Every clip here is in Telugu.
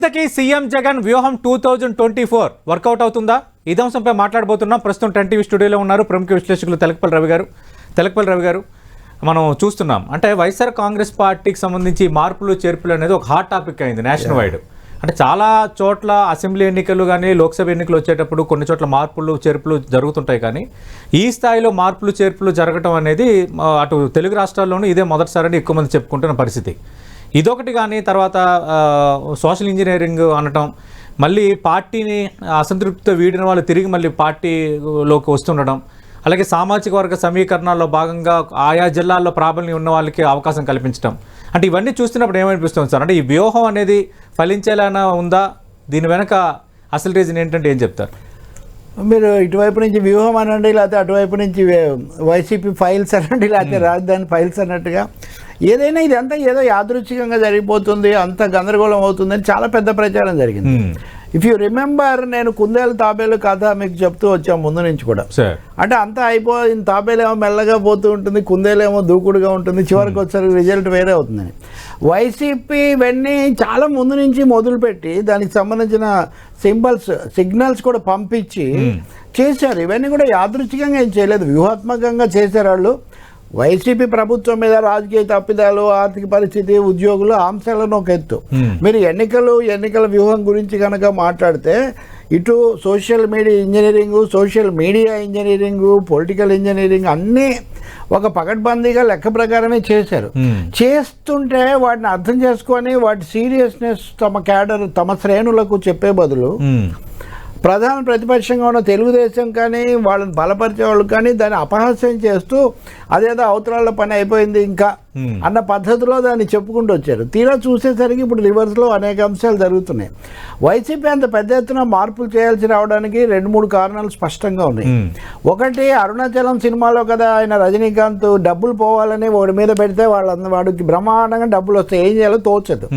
ఇంతకీ సీఎం జగన్ వ్యూహం 2024 వర్కౌట్ అవుతుందా? ఇదే అంశంపై మాట్లాడబోతున్నాం. ప్రస్తుతం 10 టీవీ స్టూడియోలో ఉన్నారు ప్రముఖ విశ్లేషకులు తెలకపల్లి రవి గారు. మనం చూస్తున్నాం అంటే వైఎస్ఆర్ కాంగ్రెస్ పార్టీకి సంబంధించి మార్పులు చేర్పులు అనేది ఒక హాట్ టాపిక్ అయింది నేషనల్ వైడ్. అంటే చాలా చోట్ల అసెంబ్లీ ఎన్నికలు కానీ లోక్సభ ఎన్నికలు వచ్చేటప్పుడు కొన్ని చోట్ల మార్పులు చేర్పులు జరుగుతుంటాయి, కానీ ఈ స్థాయిలో మార్పులు చేర్పులు జరగడం అనేది అటు తెలుగు రాష్ట్రాల్లోనూ ఇదే మొదటిసారి ఎక్కువ మంది చెప్పుకుంటున్న పరిస్థితి. ఇదొకటి. కానీ తర్వాత సోషల్ ఇంజనీరింగ్ అనటం, మళ్ళీ పార్టీని అసంతృప్తితో వీడిన వాళ్ళు తిరిగి మళ్ళీ పార్టీలోకి వస్తుండడం, అలాగే సామాజిక వర్గ సమీకరణాల్లో భాగంగా ఆయా జిల్లాల్లో ప్రాబల్యం ఉన్న వాళ్ళకి అవకాశం కల్పించడం, అంటే ఇవన్నీ చూస్తున్నప్పుడు ఏమనిపిస్తుంది సార్? అంటే ఈ వ్యూహం అనేది ఫలించేలానా ఉందా? దీని వెనక అసలు రీజన్ ఏంటంటే ఏం చెప్తారు మీరు? ఇటువైపు నుంచి వ్యూహం అనండి, లేకపోతే అటువైపు నుంచి వైసీపీ ఫైల్స్ అనండి, లేకపోతే రాజధాని ఫైల్స్ అన్నట్టుగా ఏదైనా ఇదంతా ఏదో యాదృచ్ఛికంగా జరిగిపోతుంది, అంత గందరగోళం అవుతుందని చాలా పెద్ద ప్రచారం జరిగింది. ఇఫ్ యూ రిమెంబర్, నేను కుందేలు తాబేలు కథ మీకు చెప్తూ వచ్చాం ముందు నుంచి కూడా. అంటే అంతా అయిపోయింది, తాబేలేమో మెల్లగా పోతూ ఉంటుంది, కుందేలేమో దూకుడుగా ఉంటుంది, చివరికి వచ్చేసరికి రిజల్ట్ వేరే అవుతుందని. వైసీపీ ఇవన్నీ చాలా ముందు నుంచి మొదలుపెట్టి దానికి సంబంధించిన సిగ్నల్స్ కూడా పంపించి చేశారు. ఇవన్నీ కూడా యాదృచ్ఛికంగా ఏం చేయలేదు, వ్యూహాత్మకంగా చేశారు వాళ్ళు. వైసీపీ ప్రభుత్వం మీద రాజకీయ తప్పిదాలు, ఆర్థిక పరిస్థితి, ఉద్యోగులు అంశాలను ఒక ఎత్తు. మీరు ఎన్నికల వ్యూహం గురించి కనుక మాట్లాడితే ఇటు social media engineering, political engineering అన్నీ ఒక పకడ్బందీగా లెక్క ప్రకారమే చేశారు. చేస్తుంటే వాటిని అర్థం చేసుకొని వాటి సీరియస్నెస్ తమ శ్రేణులకు చెప్పే బదులు ప్రధాన ప్రతిపక్షంగా ఉన్న తెలుగుదేశం కానీ వాళ్ళని బలపరిచే వాళ్ళు కానీ దాన్ని అపహాస్యం చేస్తూ అదేదో అవతరాల పని అయిపోయింది ఇంకా అన్న పద్ధతిలో దాన్ని చెప్పుకుంటూ వచ్చారు. తీరా చూసేసరికి ఇప్పుడు రివర్స్లో అనేక అంశాలు జరుగుతున్నాయి. వైసీపీ అంత పెద్ద ఎత్తున మార్పులు చేయాల్సి రావడానికి 2-3 కారణాలు స్పష్టంగా ఉన్నాయి. ఒకటి, అరుణాచలం సినిమాలో కదా ఆయన రజనీకాంత్ డబ్బులు పోవాలని వాడి మీద పెడితే వాడికి బ్రహ్మాండంగా డబ్బులు వస్తాయి, ఏం చేయాలో తోచదు.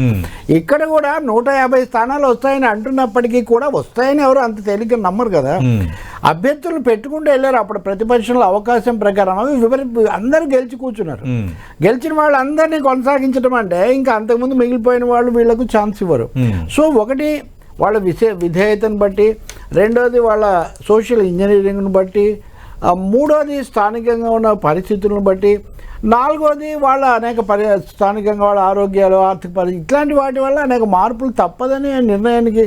ఇక్కడ కూడా 150 స్థానాలు వస్తాయని అంటున్నప్పటికీ కూడా వస్తాయని ఎవరు అంత తేలిక నమ్మరు కదా. అభ్యర్థులు పెట్టుకుంటూ వెళ్ళారు అప్పుడు ప్రతిపక్షంలో అవకాశం ప్రకారం. అందరూ గెలిచి కూర్చున్నారు. గెలిచిన వాళ్ళందరినీ కొనసాగించడం అంటే ఇంకా అంతకుముందు మిగిలిపోయిన వాళ్ళు వీళ్లకు ఛాన్స్ ఇవ్వరు. సో ఒకటి వాళ్ళ విధేయతను బట్టి, రెండోది వాళ్ళ సోషల్ ఇంజనీరింగ్ను బట్టి, మూడోది స్థానికంగా ఉన్న పరిస్థితులను బట్టి, నాలుగోది వాళ్ళ అనేక స్థానికంగా వాళ్ళ ఆరోగ్యాలు, ఆర్థిక పరిస్థితి, ఇట్లాంటి వాటి వల్ల అనేక మార్పులు తప్పదని నిర్ణయానికి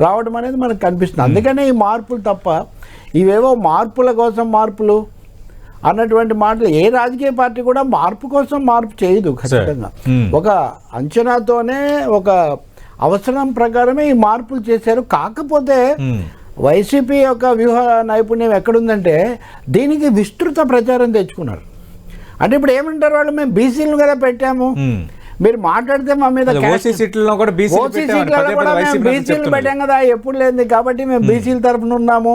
రావడం అనేది మనకు కనిపిస్తుంది. అందుకనే ఈ మార్పులు తప్ప ఇవేవో మార్పుల కోసం మార్పులు అన్నటువంటి మాటలు ఏ రాజకీయ పార్టీ కూడా మార్పు కోసం మార్పు చేయదు. ఖచ్చితంగా ఒక అంచనాతోనే, ఒక అవసరం ప్రకారమే ఈ మార్పులు చేశారు. కాకపోతే వైసీపీ యొక్క వ్యూహ నైపుణ్యం ఎక్కడుందంటే దీనికి విస్తృత ప్రచారం తెచ్చుకున్నారు. అంటే ఇప్పుడు ఏమంటారు వాళ్ళు, మేము బీసీలు కదా పెట్టాము, మీరు మాట్లాడితే మా మీద బీసీలు పెట్టాం కదా, ఎప్పుడు లేదు కాబట్టి మేము బీసీల తరఫున ఉన్నాము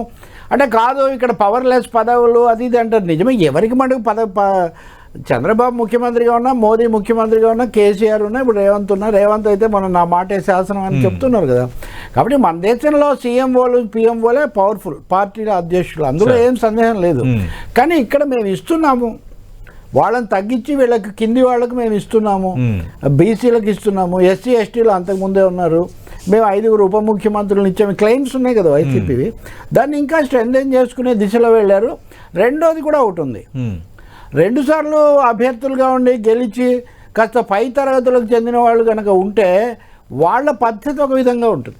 అంటే కాదు, ఇక్కడ పవర్లెస్ పదవులు అది ఇది అంటారు. నిజమే, ఎవరికి మటుకు చంద్రబాబు ముఖ్యమంత్రిగా ఉన్నా, మోదీ ముఖ్యమంత్రిగా ఉన్నా, కేసీఆర్ ఉన్నా, ఇప్పుడు రేవంత్ అయితే మనం నా మాటే శాసనం అని చెప్తున్నారు కదా. కాబట్టి మన దేశంలో సీఎంఓలు పిఎంఓలే పవర్ఫుల్ పార్టీల అధ్యక్షులు, అందులో ఏం సందేహం లేదు. కానీ ఇక్కడ మేము ఇస్తున్నాము, వాళ్ళని తగ్గించి వీళ్ళకి కింది వాళ్ళకి మేము ఇస్తున్నాము, బీసీలకు ఇస్తున్నాము, ఎస్సీ ఎస్టీలు అంతకుముందే ఉన్నారు, మేము 5 ఉప ముఖ్యమంత్రులను ఇచ్చాము, క్లెయిమ్స్ ఉన్నాయి కదా వైసీపీవి. దాన్ని ఇంకా స్ట్రెంథెన్ చేసుకునే దిశలో వెళ్ళారు. రెండోది కూడా ఒకటి ఉంది, 2 సార్లు అభ్యర్థులుగా ఉండి గెలిచి కాస్త పై తరగతులకు చెందిన వాళ్ళు కనుక ఉంటే వాళ్ళ పద్ధతి ఒక విధంగా ఉంటుంది.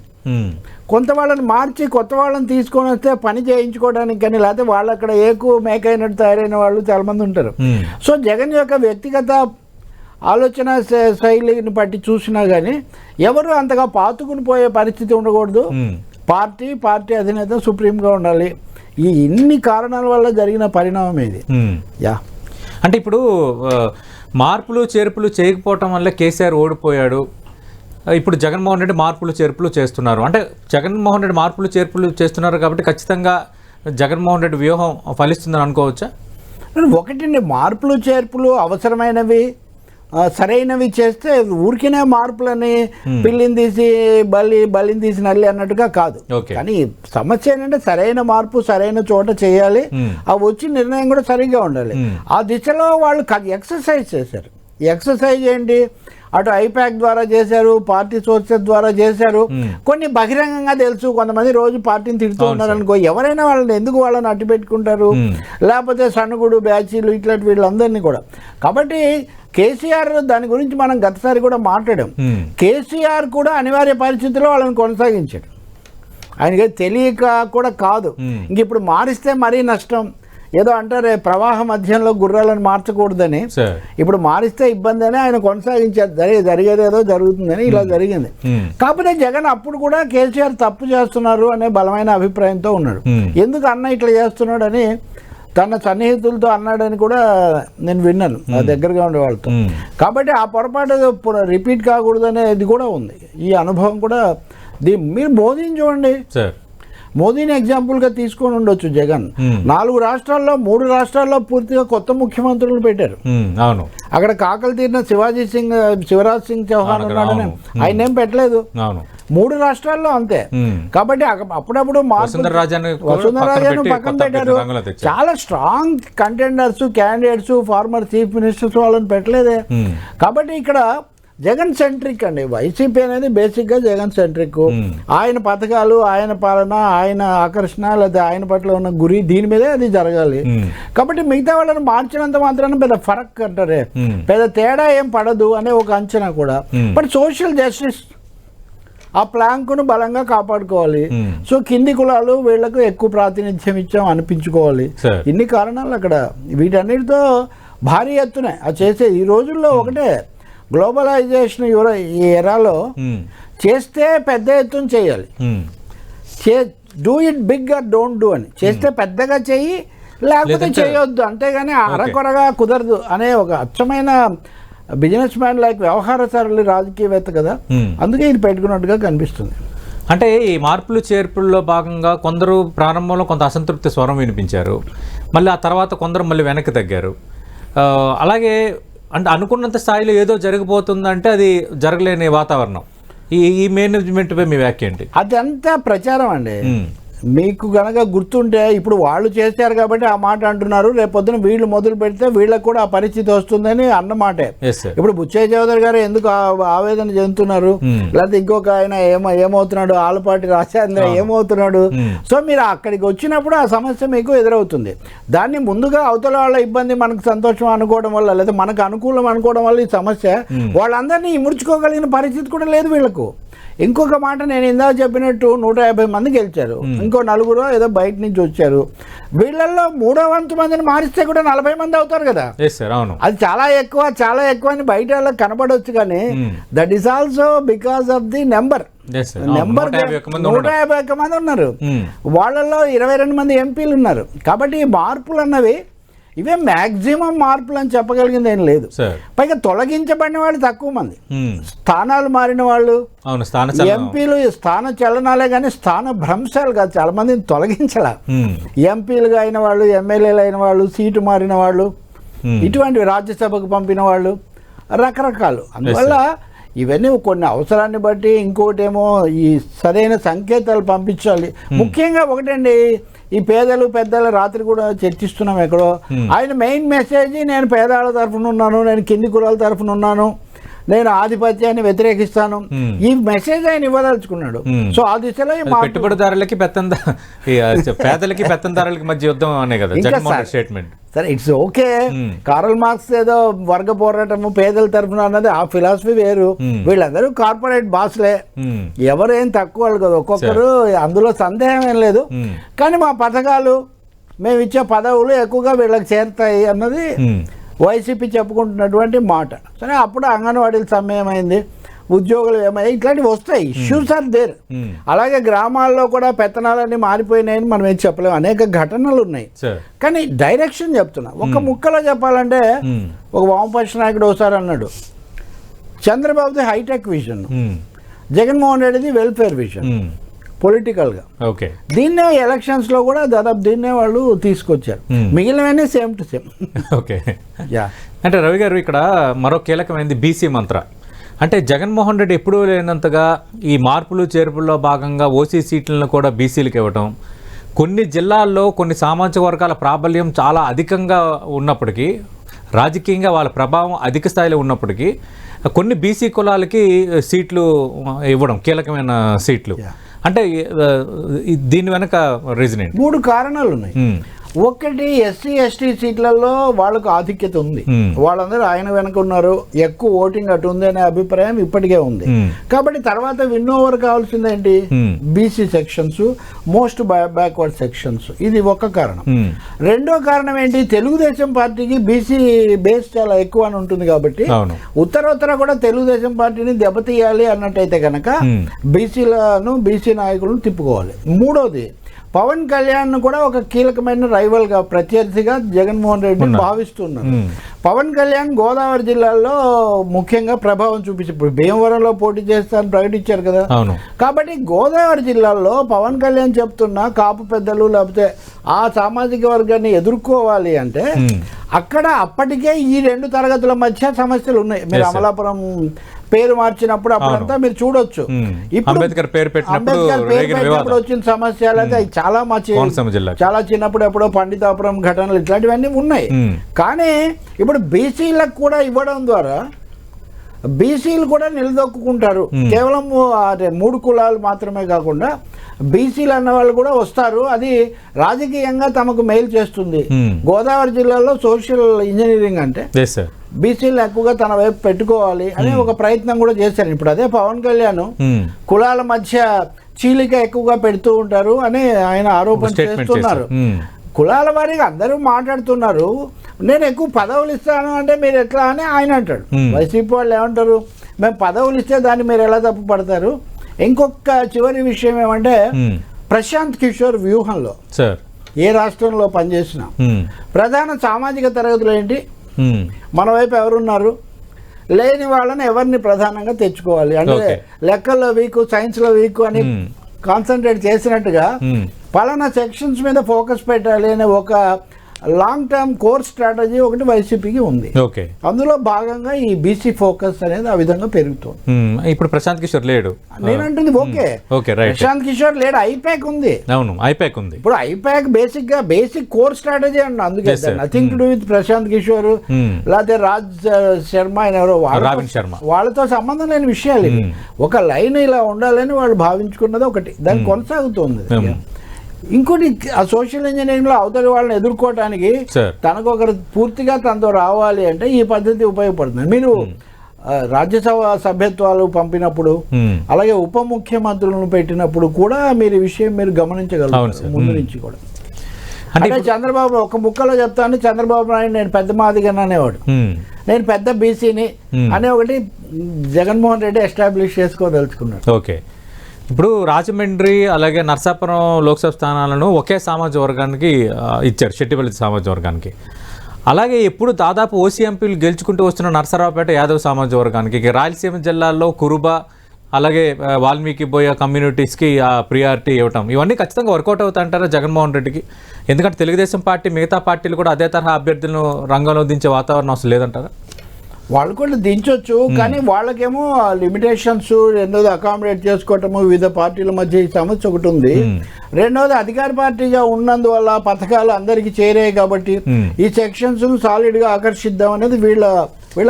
కొంత వాళ్ళని మార్చి కొత్త వాళ్ళని తీసుకొని వస్తే పని చేయించుకోవడానికి కానీ, లేకపోతే వాళ్ళు అక్కడ మేకైనట్టు తయారైన వాళ్ళు చాలామంది ఉంటారు. సో జగన్ యొక్క వ్యక్తిగత ఆలోచన శైలిని బట్టి చూసినా కానీ ఎవరు అంతగా పాతుకుని పోయే పరిస్థితి ఉండకూడదు. పార్టీ అధినేత సుప్రీంగా ఉండాలి. ఈ ఇన్ని కారణాల వల్ల జరిగిన పరిణామం ఇది. అంటే ఇప్పుడు మార్పులు చేర్పులు చేయకపోవటం వల్ల కేసీఆర్ ఓడిపోయాడు, ఇప్పుడు జగన్మోహన్ రెడ్డి మార్పులు చేర్పులు చేస్తున్నారు. అంటే జగన్మోహన్ రెడ్డి మార్పులు చేర్పులు చేస్తున్నారు కాబట్టి ఖచ్చితంగా జగన్మోహన్ రెడ్డి వ్యూహం ఫలిస్తుందని అనుకోవచ్చా? ఒకటండి, మార్పులు చేర్పులు అవసరమైనవి సరైనవి చేస్తే ఊరికినే మార్పులని పిల్లిని తీసి బలిని తీసి నల్లి అన్నట్టుగా కాదు. కానీ సమస్య ఏంటంటే సరైన మార్పు సరైన చోట చేయాలి, ఆ వచ్చి నిర్ణయం కూడా సరిగ్గా ఉండాలి. ఆ దిశలో వాళ్ళు ఎక్సర్సైజ్ చేశారు. ఎక్సర్సైజ్ ఏంటి, అటు ఐపాక్ ద్వారా చేశారు, పార్టీ సోర్సెస్ ద్వారా చేశారు, కొన్ని బహిరంగంగా తెలుసు. కొంతమంది రోజు పార్టీని తిడుతూ ఉన్నారు అనుకో, ఎవరైనా వాళ్ళని ఎందుకు వాళ్ళని అట్టు పెట్టుకుంటారు, లేకపోతే సన్నుగుడు బ్యాచీలు ఇట్లాంటి వీళ్ళందరినీ కూడా. కాబట్టి కేసీఆర్ దాని గురించి మనం గతసారి కూడా మాట్లాడాం. కేసీఆర్ కూడా అనివార్య పరిస్థితుల్లో వాళ్ళని కొనసాగించాడు, ఆయనకి తెలియక కూడా కాదు. ఇంక ఇప్పుడు మారిస్తే మరీ నష్టం. ఏదో అంటారే ప్రవాహ మధ్యంలో గుర్రాలను మార్చకూడదని, ఇప్పుడు మారిస్తే ఇబ్బంది అని ఆయన కొనసాగించారు. జరిగేది ఏదో జరుగుతుందని ఇలా జరిగింది. కాకపోతే జగన్ అప్పుడు కూడా కేసీఆర్ తప్పు చేస్తున్నారు అనే బలమైన అభిప్రాయంతో ఉన్నాడు. ఎందుకు అన్న ఇట్లా చేస్తున్నాడు అని తన సన్నిహితులతో అన్నాడని కూడా నేను విన్నాను ఆ దగ్గరగా ఉండే వాళ్ళతో. కాబట్టి ఆ పొరపాటు రిపీట్ కాకూడదు అనేది కూడా ఉంది. ఈ అనుభవం కూడా మీరు మోదీని చూడండి, మోదీని ఎగ్జాంపుల్గా తీసుకొని ఉండొచ్చు. జగన్ 4 రాష్ట్రాల్లో 3 రాష్ట్రాల్లో పూర్తిగా కొత్త ముఖ్యమంత్రులు పెట్టారు. అవును, అక్కడ కాకలు తీరిన శివరాజ్ సింగ్ చౌహాన్ ఉన్నాడని ఆయన ఏం పెట్టలేదు. 3 రాష్ట్రాల్లో అంతే. కాబట్టి అప్పుడప్పుడు వసుంధర రాజాను పక్కన పెట్టారు. చాలా strong contenders, candidates, former chief ministers వాళ్ళని పెట్టలేదే. కాబట్టి ఇక్కడ జగన్ సెంట్రిక్ అండి. వైసీపీ అనేది బేసిక్గా జగన్ సెంట్రిక్. ఆయన పథకాలు, ఆయన పాలన, ఆయన ఆకర్షణ, లేదా ఆయన పట్ల ఉన్న గురి, దీని మీదే అది జరగాలి. కాబట్టి మిగతా వాళ్ళని మార్చినంత మాత్రాన పెద్ద ఫరక్ అంటారే, పెద్ద తేడా ఏం పడదు అనే ఒక అంచనా కూడా. బట్ సోషల్ జస్టిస్ ఆ ప్లాంక్ను బలంగా కాపాడుకోవాలి. సో కింది కులాలు వీళ్లకు ఎక్కువ ప్రాతినిధ్యం ఇచ్చాం అనిపించుకోవాలి. ఇన్ని కారణాలు అక్కడ. వీటన్నిటితో భారీ ఎత్తున అది చేసే ఈ రోజుల్లో ఒకటే, గ్లోబలైజేషన్ ఈ ఎరాలో చేస్తే పెద్ద ఎత్తున చేయాలి. Do it big or don't do అని. చేస్తే పెద్దగా చెయ్యి, లేకపోతే చేయొద్దు. అంతేగాని అరకొరగా కుదరదు అనే ఒక అచ్చమైన బిజినెస్ మ్యాన్ లైక్ వ్యవహార సరళి రాజకీయవేత్త కదా, అందుకే ఇది పెట్టుకున్నట్టుగా కనిపిస్తుంది. అంటే ఈ మార్పులు చేర్పుల్లో భాగంగా కొందరు ప్రారంభంలో కొంత అసంతృప్తి స్వరం వినిపించారు, మళ్ళీ ఆ తర్వాత కొందరు మళ్ళీ వెనక్కి తగ్గారు. అలాగే అంటే అనుకున్నంత స్థాయిలో ఏదో జరిగిపోతుందంటే అది జరగలేని వాతావరణం. ఈ మేనేజ్మెంట్పై మీ వ్యాఖ్య ఏంటి? అదంతా ప్రచారం అండి. మీకు కనుక గుర్తుంటే ఇప్పుడు వాళ్ళు చేశారు కాబట్టి ఆ మాట అంటున్నారు, రేపొద్దున వీళ్ళు మొదలు పెడితే వీళ్ళకి కూడా ఆ పరిస్థితి వస్తుందని అన్నమాటే. ఇప్పుడు బుచ్చయ్య చౌదరి గారు ఎందుకు ఆవేదన చెందుతున్నారు, లేకపోతే ఇంకొక ఆయన ఏమవుతున్నాడు, ఆలపాటి రాజేంద్ర ఏమవుతున్నాడు. సో మీరు అక్కడికి వచ్చినప్పుడు ఆ సమస్య మీకు ఎదురవుతుంది. దాన్ని ముందుగా అవతల వాళ్ళ ఇబ్బంది మనకు సంతోషం అనుకోవడం వల్ల, లేదా మనకు అనుకూలం అనుకోవడం వల్ల ఈ సమస్య వాళ్ళందరినీ ఇముడ్చుకోగలిగిన పరిస్థితి కూడా లేదు వీళ్ళకు. ఇంకొక మాట, నేను ఇందాక చెప్పినట్టు 150 మంది గెలిచారు, ఇంకో 4 ఏదో బయట నుంచి వచ్చారు. వీళ్ళల్లో 3వ వంతు మందిని మారిస్తే కూడా 40 మంది అవుతారు కదా. అది చాలా ఎక్కువ అని బయట వాళ్ళకి కనపడవచ్చు, కానీ that is also because of the number. 151 మంది ఉన్నారు, వాళ్ళల్లో 22 మంది ఎంపీలు ఉన్నారు. కాబట్టి ఈ మార్పులు అన్నవి ఇవే మ్యాక్సిమం మార్పులు అని చెప్పగలిగింది ఏం లేదు. పైగా తొలగించబడిన వాళ్ళు తక్కువ మంది, స్థానాలు మారిన వాళ్ళు, ఎంపీలు స్థాన చలనాలే కానీ స్థాన భ్రంశాలు కాదు. చాలా మందిని తొలగించాల, ఎంపీలుగా అయిన వాళ్ళు, ఎమ్మెల్యేలు అయిన వాళ్ళు, సీటు మారిన వాళ్ళు, ఇటువంటివి రాజ్యసభకు పంపిన వాళ్ళు, రకరకాలు. అందువల్ల ఇవన్నీ కొన్ని అవసరాన్ని బట్టి, ఇంకోటేమో ఈ సరైన సంకేతాలు పంపించాలి. ముఖ్యంగా ఒకటండి, ఈ పేదలు పెద్దల రాత్రి కూడా చర్చిస్తున్నాం ఎక్కడో, ఆయన మెయిన్ మెసేజ్ నేను పేదవాళ్ళ తరఫున ఉన్నాను, నేను కింది కులాల తరఫున ఉన్నాను, నేను ఆధిపత్యాన్ని వ్యతిరేకిస్తాను, ఈ మెసేజ్ ఆయన ఇవ్వదలుచుకున్నాడు. సో ఆ దిశలో పెట్టుబడిదారులకి పేదలకి పెత్తందారులకి మధ్య యుద్ధం అనే కదా స్టేట్మెంట్. సరే, ఇట్స్ ఓకే. కార్ల్ మార్క్స్ ఏదో వర్గ పోరాటము పేదల తరఫున అన్నది ఆ ఫిలాసఫీ వేరు. వీళ్ళందరూ కార్పొరేట్ బాస్లే, ఎవరేం తక్కువ వాళ్ళు కదా ఒక్కొక్కరు, అందులో సందేహం ఏం లేదు. కానీ మా పథకాలు, మేము ఇచ్చే పదవులు ఎక్కువగా వీళ్ళకి చేరుతాయి అన్నది వైసీపీ చెప్పుకుంటున్నటువంటి మాట. సరే, అప్పుడు అంగన్వాడీల సమయం అయింది, ఉద్యోగులు ఏమయ్యాయి, ఇట్లాంటివి వస్తాయి. Issues are there. అలాగే గ్రామాల్లో కూడా పెత్తనాలన్నీ మారిపోయినాయని మనం ఏం చెప్పలేము, అనేక ఘటనలు ఉన్నాయి. కానీ డైరెక్షన్ చెప్తున్నా. ఒక ముక్కలో చెప్పాలంటే, ఒక వామపక్ష నాయకుడు ఒకసారి అన్నాడు, చంద్రబాబుది హైటెక్ విజన్, జగన్మోహన్ రెడ్డిది వెల్ఫేర్ విజన్ పొలిటికల్గా. ఓకే, దీన్నే ఎలక్షన్స్లో కూడా దాదాపు దీన్నే వాళ్ళు తీసుకొచ్చారు. మిగిలినవన్నీ సేమ్ టు సేమ్. ఓకే, అంటే రవి గారు ఇక్కడ మరో కీలకమైనది బీసీ మంత్ర. అంటే జగన్మోహన్ రెడ్డి ఎప్పుడూ లేనంతగా ఈ మార్పులు చేర్పుల్లో భాగంగా ఓసీ సీట్లను కూడా బీసీలకు ఇవ్వటం, కొన్ని జిల్లాల్లో కొన్ని సామాజిక వర్గాల ప్రాబల్యం చాలా అధికంగా ఉన్నప్పటికీ రాజకీయంగా వాళ్ళ ప్రభావం అధిక స్థాయిలో ఉన్నప్పటికీ కొన్ని బీసీ కులాలకి సీట్లు ఇవ్వడం, కీలకమైన సీట్లు. అంటే దీని వెనక రీజన్ ఏంటి? 3 కారణాలు ఉన్నాయి. ఒకటి, ఎస్సీ ఎస్టీ సీట్లలో వాళ్ళకు ఆధిక్యత ఉంది, వాళ్ళందరూ ఆయన వెనక ఉన్నారు, ఎక్కువ ఓటింగ్ అటు ఉంది అనే అభిప్రాయం ఇప్పటికే ఉంది. కాబట్టి తర్వాత విన్ ఓవర్ కావాల్సిందేంటి? BC sections, most backward sections. ఇది ఒక కారణం. రెండో కారణం ఏంటి? తెలుగుదేశం పార్టీకి బీసీ బేస్ చాలా ఎక్కువ అని ఉంటుంది కాబట్టి ఉత్తర కూడా తెలుగుదేశం పార్టీని దెబ్బతీయాలి అన్నట్టయితే కనుక బీసీలను, బీసీ నాయకులను తిప్పుకోవాలి. మూడోది, పవన్ కళ్యాణ్ కూడా ఒక కీలకమైన రైవల్ గా, ప్రత్యర్థిగా జగన్మోహన్ రెడ్డి భావిస్తున్నారు. పవన్ కళ్యాణ్ గోదావరి జిల్లాలో ముఖ్యంగా ప్రభావం చూపించి, ఇప్పుడు భీమవరంలో పోటీ చేస్తారని ప్రకటించారు కదా. కాబట్టి గోదావరి జిల్లాలో పవన్ కళ్యాణ్ చెప్తున్న కాపు పెద్దలు లేకపోతే ఆ సామాజిక వర్గాన్ని ఎదుర్కోవాలి అంటే అక్కడ అప్పటికే ఈ 2 తరగతుల మధ్య సమస్యలు ఉన్నాయి. మీరు అమలాపురం పేరు మార్చినప్పుడు అప్పుడంతా మీరు చూడొచ్చు. ఇప్పుడు అంబేద్కర్ పేరు పెట్టినప్పుడు వచ్చిన సమస్యలు అయితే చాలా చిన్నప్పుడు ఎప్పుడో పండితాపురం ఘటనలు ఇట్లాంటివన్నీ ఉన్నాయి. కానీ ఇప్పుడు బీసీలకు కూడా ఇవ్వడం ద్వారా బీసీలు కూడా నిలదొక్కుంటారు. కేవలం 3 కులాలు మాత్రమే కాకుండా బీసీలు అన్న వాళ్ళు కూడా వస్తారు. అది రాజకీయంగా తమకు మేలు చేస్తుంది. గోదావరి జిల్లాలో సోషల్ ఇంజనీరింగ్ అంటే బీసీలు ఎక్కువగా తన వైపు పెట్టుకోవాలి అనే ఒక ప్రయత్నం కూడా చేశారు. ఇప్పుడు అదే పవన్ కళ్యాణ్ కులాల మధ్య చీలిక ఎక్కువగా పెడుతూ ఉంటారు అని ఆయన ఆరోపణ చేస్తున్నారు. కులాల వారికి అందరూ మాట్లాడుతున్నారు, నేను ఎక్కువ పదవులు ఇస్తాను అంటే మీరు ఎట్లా అని ఆయన అంటాడు. వైసీపీ వాళ్ళు ఏమంటారు, మేము పదవులు ఇస్తే దాన్ని మీరు ఎలా తప్పు పడతారు. ఇంకొక చివరి విషయం ఏమంటే, ప్రశాంత్ కిషోర్ వ్యూహంలో ఏ రాష్ట్రంలో పనిచేసినా ప్రధాన సామాజిక తరగతులు ఏంటి, మన వైపు ఎవరున్నారు, లేని వాళ్ళని ఎవరిని ప్రధానంగా తెచ్చుకోవాలి అంటే లెక్కల్లో వీక్, సైన్స్ లో వీక్ అని కాన్సన్ట్రేట్ చేసినట్టుగా పలానా సెక్షన్స్ మీద ఫోకస్ పెట్టాలి అనే ఒక లాంగ్ టర్మ్ కోర్ స్ట్రాటజీ ఒకటి వైసీపీకి ఉంది. అందులో భాగంగా ఈ బీసీ ఫోకస్ అనేది ఆ విధంగా పెరుగుతుంది. ఇప్పుడు ప్రశాంత్ కిషోర్ లేడు నేనంటుంది. ప్రశాంత్ కిషోర్ లేడు, ఐపాక్ ఉంది. ఐపాక్ ఉంది. ఇప్పుడు ఐపాక్ బేసిక్ కోర్ స్ట్రాటజీ అండి. అందుకే nothing to do with Prashant Kishor లేకపోతే రాజ్ శర్మ ఎవరో వాళ్ళతో సంబంధం లేని విషయాలు ఇవి. ఒక లైన్ ఇలా ఉండాలని వాళ్ళు భావించుకున్నది ఒకటి, దాన్ని కొనసాగుతుంది. ఇంకోటి, ఆ సోషల్ ఇంజనీరింగ్ లో అవతలి వాళ్ళని ఎదుర్కోవటానికి తనకు ఒకరు పూర్తిగా తనతో రావాలి అంటే ఈ పద్ధతి ఉపయోగపడుతుంది. మీరు రాజ్యసభ సభ్యత్వాలు పంపినప్పుడు, అలాగే ఉప ముఖ్యమంత్రులను పెట్టినప్పుడు కూడా మీరు ఈ విషయం మీరు గమనించగలరు ముందు నుంచి కూడా. అంటే చంద్రబాబు ఒక ముక్కలో చెప్తాను, చంద్రబాబు నాయుడు నేను పెద్ద మాదిగని అనేవాడు, నేను పెద్ద బీసీని అనే ఒకటి జగన్మోహన్ రెడ్డి ఎస్టాబ్లిష్ చేసుకోదలుచుకున్నాడు. ఓకే, ఇప్పుడు రాజమండ్రి అలాగే నర్సాపురం లోక్సభ స్థానాలను ఒకే సామాజిక వర్గానికి ఇచ్చారు, శెట్టిపల్లి సామాజిక వర్గానికి. అలాగే ఎప్పుడు దాదాపు ఓసీ ఎంపీలు గెలుచుకుంటూ వస్తున్న నర్సరావుపేట యాదవ్ సామాజిక వర్గానికి, రాయలసీమ జిల్లాల్లో కురుబ అలాగే వాల్మీకి బోయ కమ్యూనిటీస్కి ప్రియారిటీ ఇవ్వటం, ఇవన్నీ ఖచ్చితంగా వర్కౌట్ అవుతాయంటారా జగన్మోహన్ రెడ్డికి? ఎందుకంటే తెలుగుదేశం పార్టీ మిగతా పార్టీలు కూడా అదే తరహా అభ్యర్థులను రంగంలో దించే వాతావరణం అసలు లేదంటారా? వాళ్ళు కూడా దించవచ్చు, కానీ వాళ్ళకేమో లిమిటేషన్స్, రెండోది అకామిడేట్ చేసుకోవటము, వివిధ పార్టీల మధ్య ఈ సమస్య ఒకటి ఉంది. రెండోది అధికార పార్టీగా ఉన్నందువల్ల పథకాలు అందరికీ చేరాయి కాబట్టి ఈ సెక్షన్స్ సాలిడ్ గా ఆకర్షిద్దాం అనేది వీళ్ళ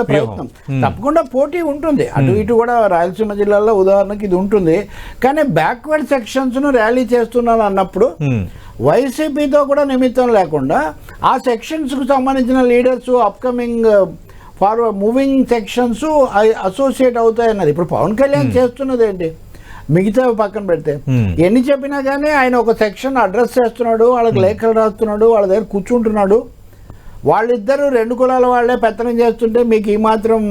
ప్రయత్నం. తప్పకుండా పోటీ ఉంటుంది అటు ఇటు కూడా. రాయలసీమ జిల్లాలో ఉదాహరణకి ఇది ఉంటుంది. కానీ బ్యాక్వర్డ్ సెక్షన్స్ ను ర్యాలీ చేస్తున్నాను అన్నప్పుడు వైసీపీతో కూడా నిమిత్తం లేకుండా ఆ సెక్షన్స్ కు సంబంధించిన leaders upcoming forward moving sections associate అవుతాయి అన్నది. ఇప్పుడు పవన్ కళ్యాణ్ చేస్తున్నది ఏంటి, మిగతా పక్కన పెడితే ఎన్ని చెప్పినా కానీ ఆయన ఒక సెక్షన్ అడ్రస్ చేస్తున్నాడు, వాళ్ళకి లేఖలు రాస్తున్నాడు, వాళ్ళ దగ్గర కూర్చుంటున్నాడు. వాళ్ళిద్దరూ 2 కులాల వాళ్ళే పెత్తనం చేస్తుంటే మీకు ఈ మాత్రం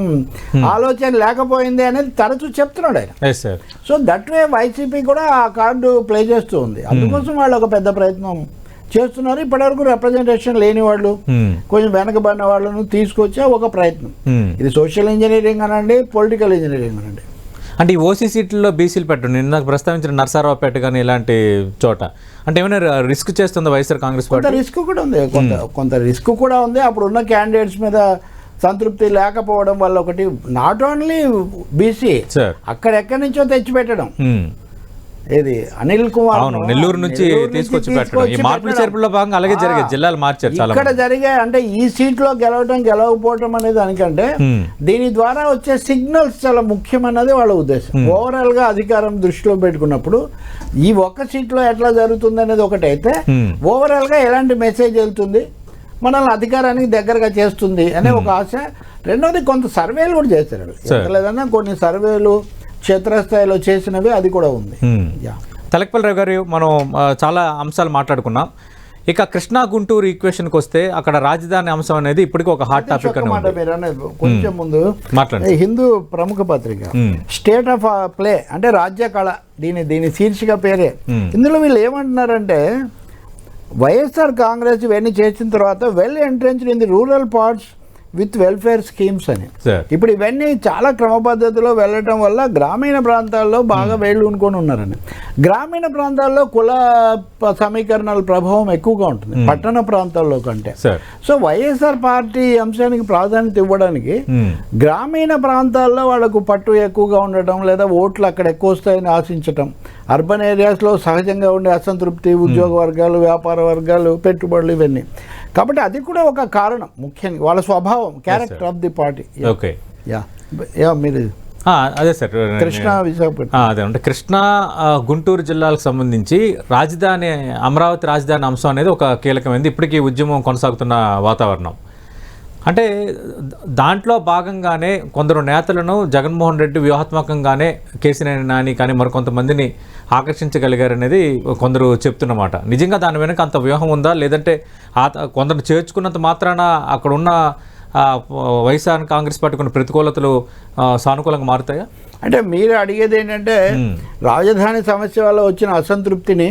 ఆలోచన లేకపోయింది అనేది తరచూ చెప్తున్నాడు ఆయన. సో దట్ వే వైసీపీ కూడా ఆ కార్డు ప్లే చేస్తూ ఉంది. అందుకోసం వాళ్ళు ఒక పెద్ద ప్రయత్నం చేస్తున్నారు. ఇప్పటివరకు రిప్రజెంటేషన్ లేని వాళ్ళు, కొంచెం వెనకబడిన వాళ్ళను తీసుకొచ్చే ఒక ప్రయత్నం. ఇది సోషల్ ఇంజనీరింగ్ అనండి, పొలిటికల్ ఇంజనీరింగ్ అనండి. అంటే ఈ ఓసీ సీట్లలో బీసీలు పెట్టండి, నిన్న ప్రస్తావించిన నర్సారావుపేట కానీ ఇలాంటి చోట అంటే ఏమైనా రిస్క్ చేస్తుంది వైఎస్ఆర్ కాంగ్రెస్ పార్టీ? కొంత రిస్క్ కూడా ఉంది, కొంత రిస్క్ కూడా ఉంది. అప్పుడు ఉన్న క్యాండిడేట్స్ మీద సంతృప్తి లేకపోవడం వల్ల ఒకటి, నాట్ ఓన్లీ బీసీ, అక్కడెక్కడి నుంచో తెచ్చిపెట్టడం. ఏది అనిల్ కుమార్ అవును, నెల్లూరు నుంచి తీసుకొచ్చి పెట్టడం. ఈ మార్పుల చేర్పుల్లో భాగంగా అలాగే జరిగే, జిల్లాలు మార్చారు చాలా. ఇక్కడ జరిగే అంటే ఈ సీట్లో గెలవకపోవటం అనే దానికంటే దీని ద్వారా వచ్చే సిగ్నల్స్ చాలా ముఖ్యమన్నది వాళ్ళ ఉద్దేశం. ఓవరాల్ గా అధికారం దృష్టిలో పెట్టుకున్నప్పుడు ఈ ఒక్క సీట్లో ఎట్లా జరుగుతుంది అనేది ఒకటైతే, ఓవరాల్ గా ఎలాంటి మెసేజ్ వెళ్తుంది, మనల్ని అధికారానికి దగ్గరగా చేస్తుంది అనే ఒక ఆశ. రెండోది కొంత సర్వేలు కూడా చేశారు, లేదన్నా కొన్ని సర్వేలు క్షేత్రస్థాయిలో చేసినవి అది కూడా ఉంది. తెలకపల్లి రావు గారు, మనం చాలా అంశాలు మాట్లాడుకున్నాం. ఇక కృష్ణా గుంటూరు ఈక్వేషన్కి వస్తే అక్కడ రాజధాని అంశం అనేది ఇప్పటికీ ఒక హాట్ టాపిక్ అని ఉంది. మీరు అనేది కొంచెం ముందు మాట్లాడండి. హిందూ ప్రముఖ పత్రిక స్టేట్ ఆఫ్ ప్లే అంటే రాజ్య కళ, దీని శీర్షిక పేరే. ఇందులో వీళ్ళు ఏమంటున్నారంటే, వైఎస్ఆర్ కాంగ్రెస్ ఇవన్నీ చేసిన తర్వాత well entrenched in the rural parts with welfare schemes అని. ఇప్పుడు ఇవన్నీ చాలా క్రమ పద్ధతిలో వెళ్ళటం వల్ల గ్రామీణ ప్రాంతాల్లో బాగా వేళ్ళు ఉనుకొని ఉన్నారని. గ్రామీణ ప్రాంతాల్లో కుల సమీకరణాల ప్రభావం ఎక్కువగా ఉంటుంది పట్టణ ప్రాంతాల్లో కంటే. సో వైఎస్ఆర్ పార్టీ అంశానికి ప్రాధాన్యత ఇవ్వడానికి గ్రామీణ ప్రాంతాల్లో వాళ్ళకు పట్టు ఎక్కువగా ఉండటం, లేదా ఓట్లు అక్కడ ఎక్కువ వస్తాయని ఆశించటం, అర్బన్ ఏరియాస్లో సహజంగా ఉండే అసంతృప్తి, ఉద్యోగ వర్గాలు, వ్యాపార వర్గాలు, పెట్టుబడులు, ఇవన్నీ. కాబట్టి అది కూడా ఒక కారణం, ముఖ్యంగా వాళ్ళ స్వభావం, character of the party. Okay, మీరు అదే సార్, కృష్ణా విశాఖపట్నం అదే అంటే కృష్ణా గుంటూరు జిల్లాలకు సంబంధించి రాజధాని, అమరావతి రాజధాని అంశం అనేది ఒక కీలకమైంది. ఇప్పటికీ ఉద్యమం కొనసాగుతున్న వాతావరణం. అంటే దాంట్లో భాగంగానే కొందరు నేతలను జగన్మోహన్ రెడ్డి వ్యూహాత్మకంగానే కేసీఆర్ నాని కానీ మరికొంతమందిని ఆకర్షించగలిగారనేది కొందరు చెప్తున్నమాట. నిజంగా దాని వెనక అంత వ్యూహం ఉందా, లేదంటే కొందరు చేర్చుకున్నంత మాత్రాన అక్కడ ఉన్న వైఎస్ఆర్ కాంగ్రెస్ పార్టీ కొన్ని ప్రతికూలతలు సానుకూలంగా మారుతాయా? అంటే మీరు అడిగేది ఏంటంటే, రాజధాని సమస్య వల్ల వచ్చిన అసంతృప్తిని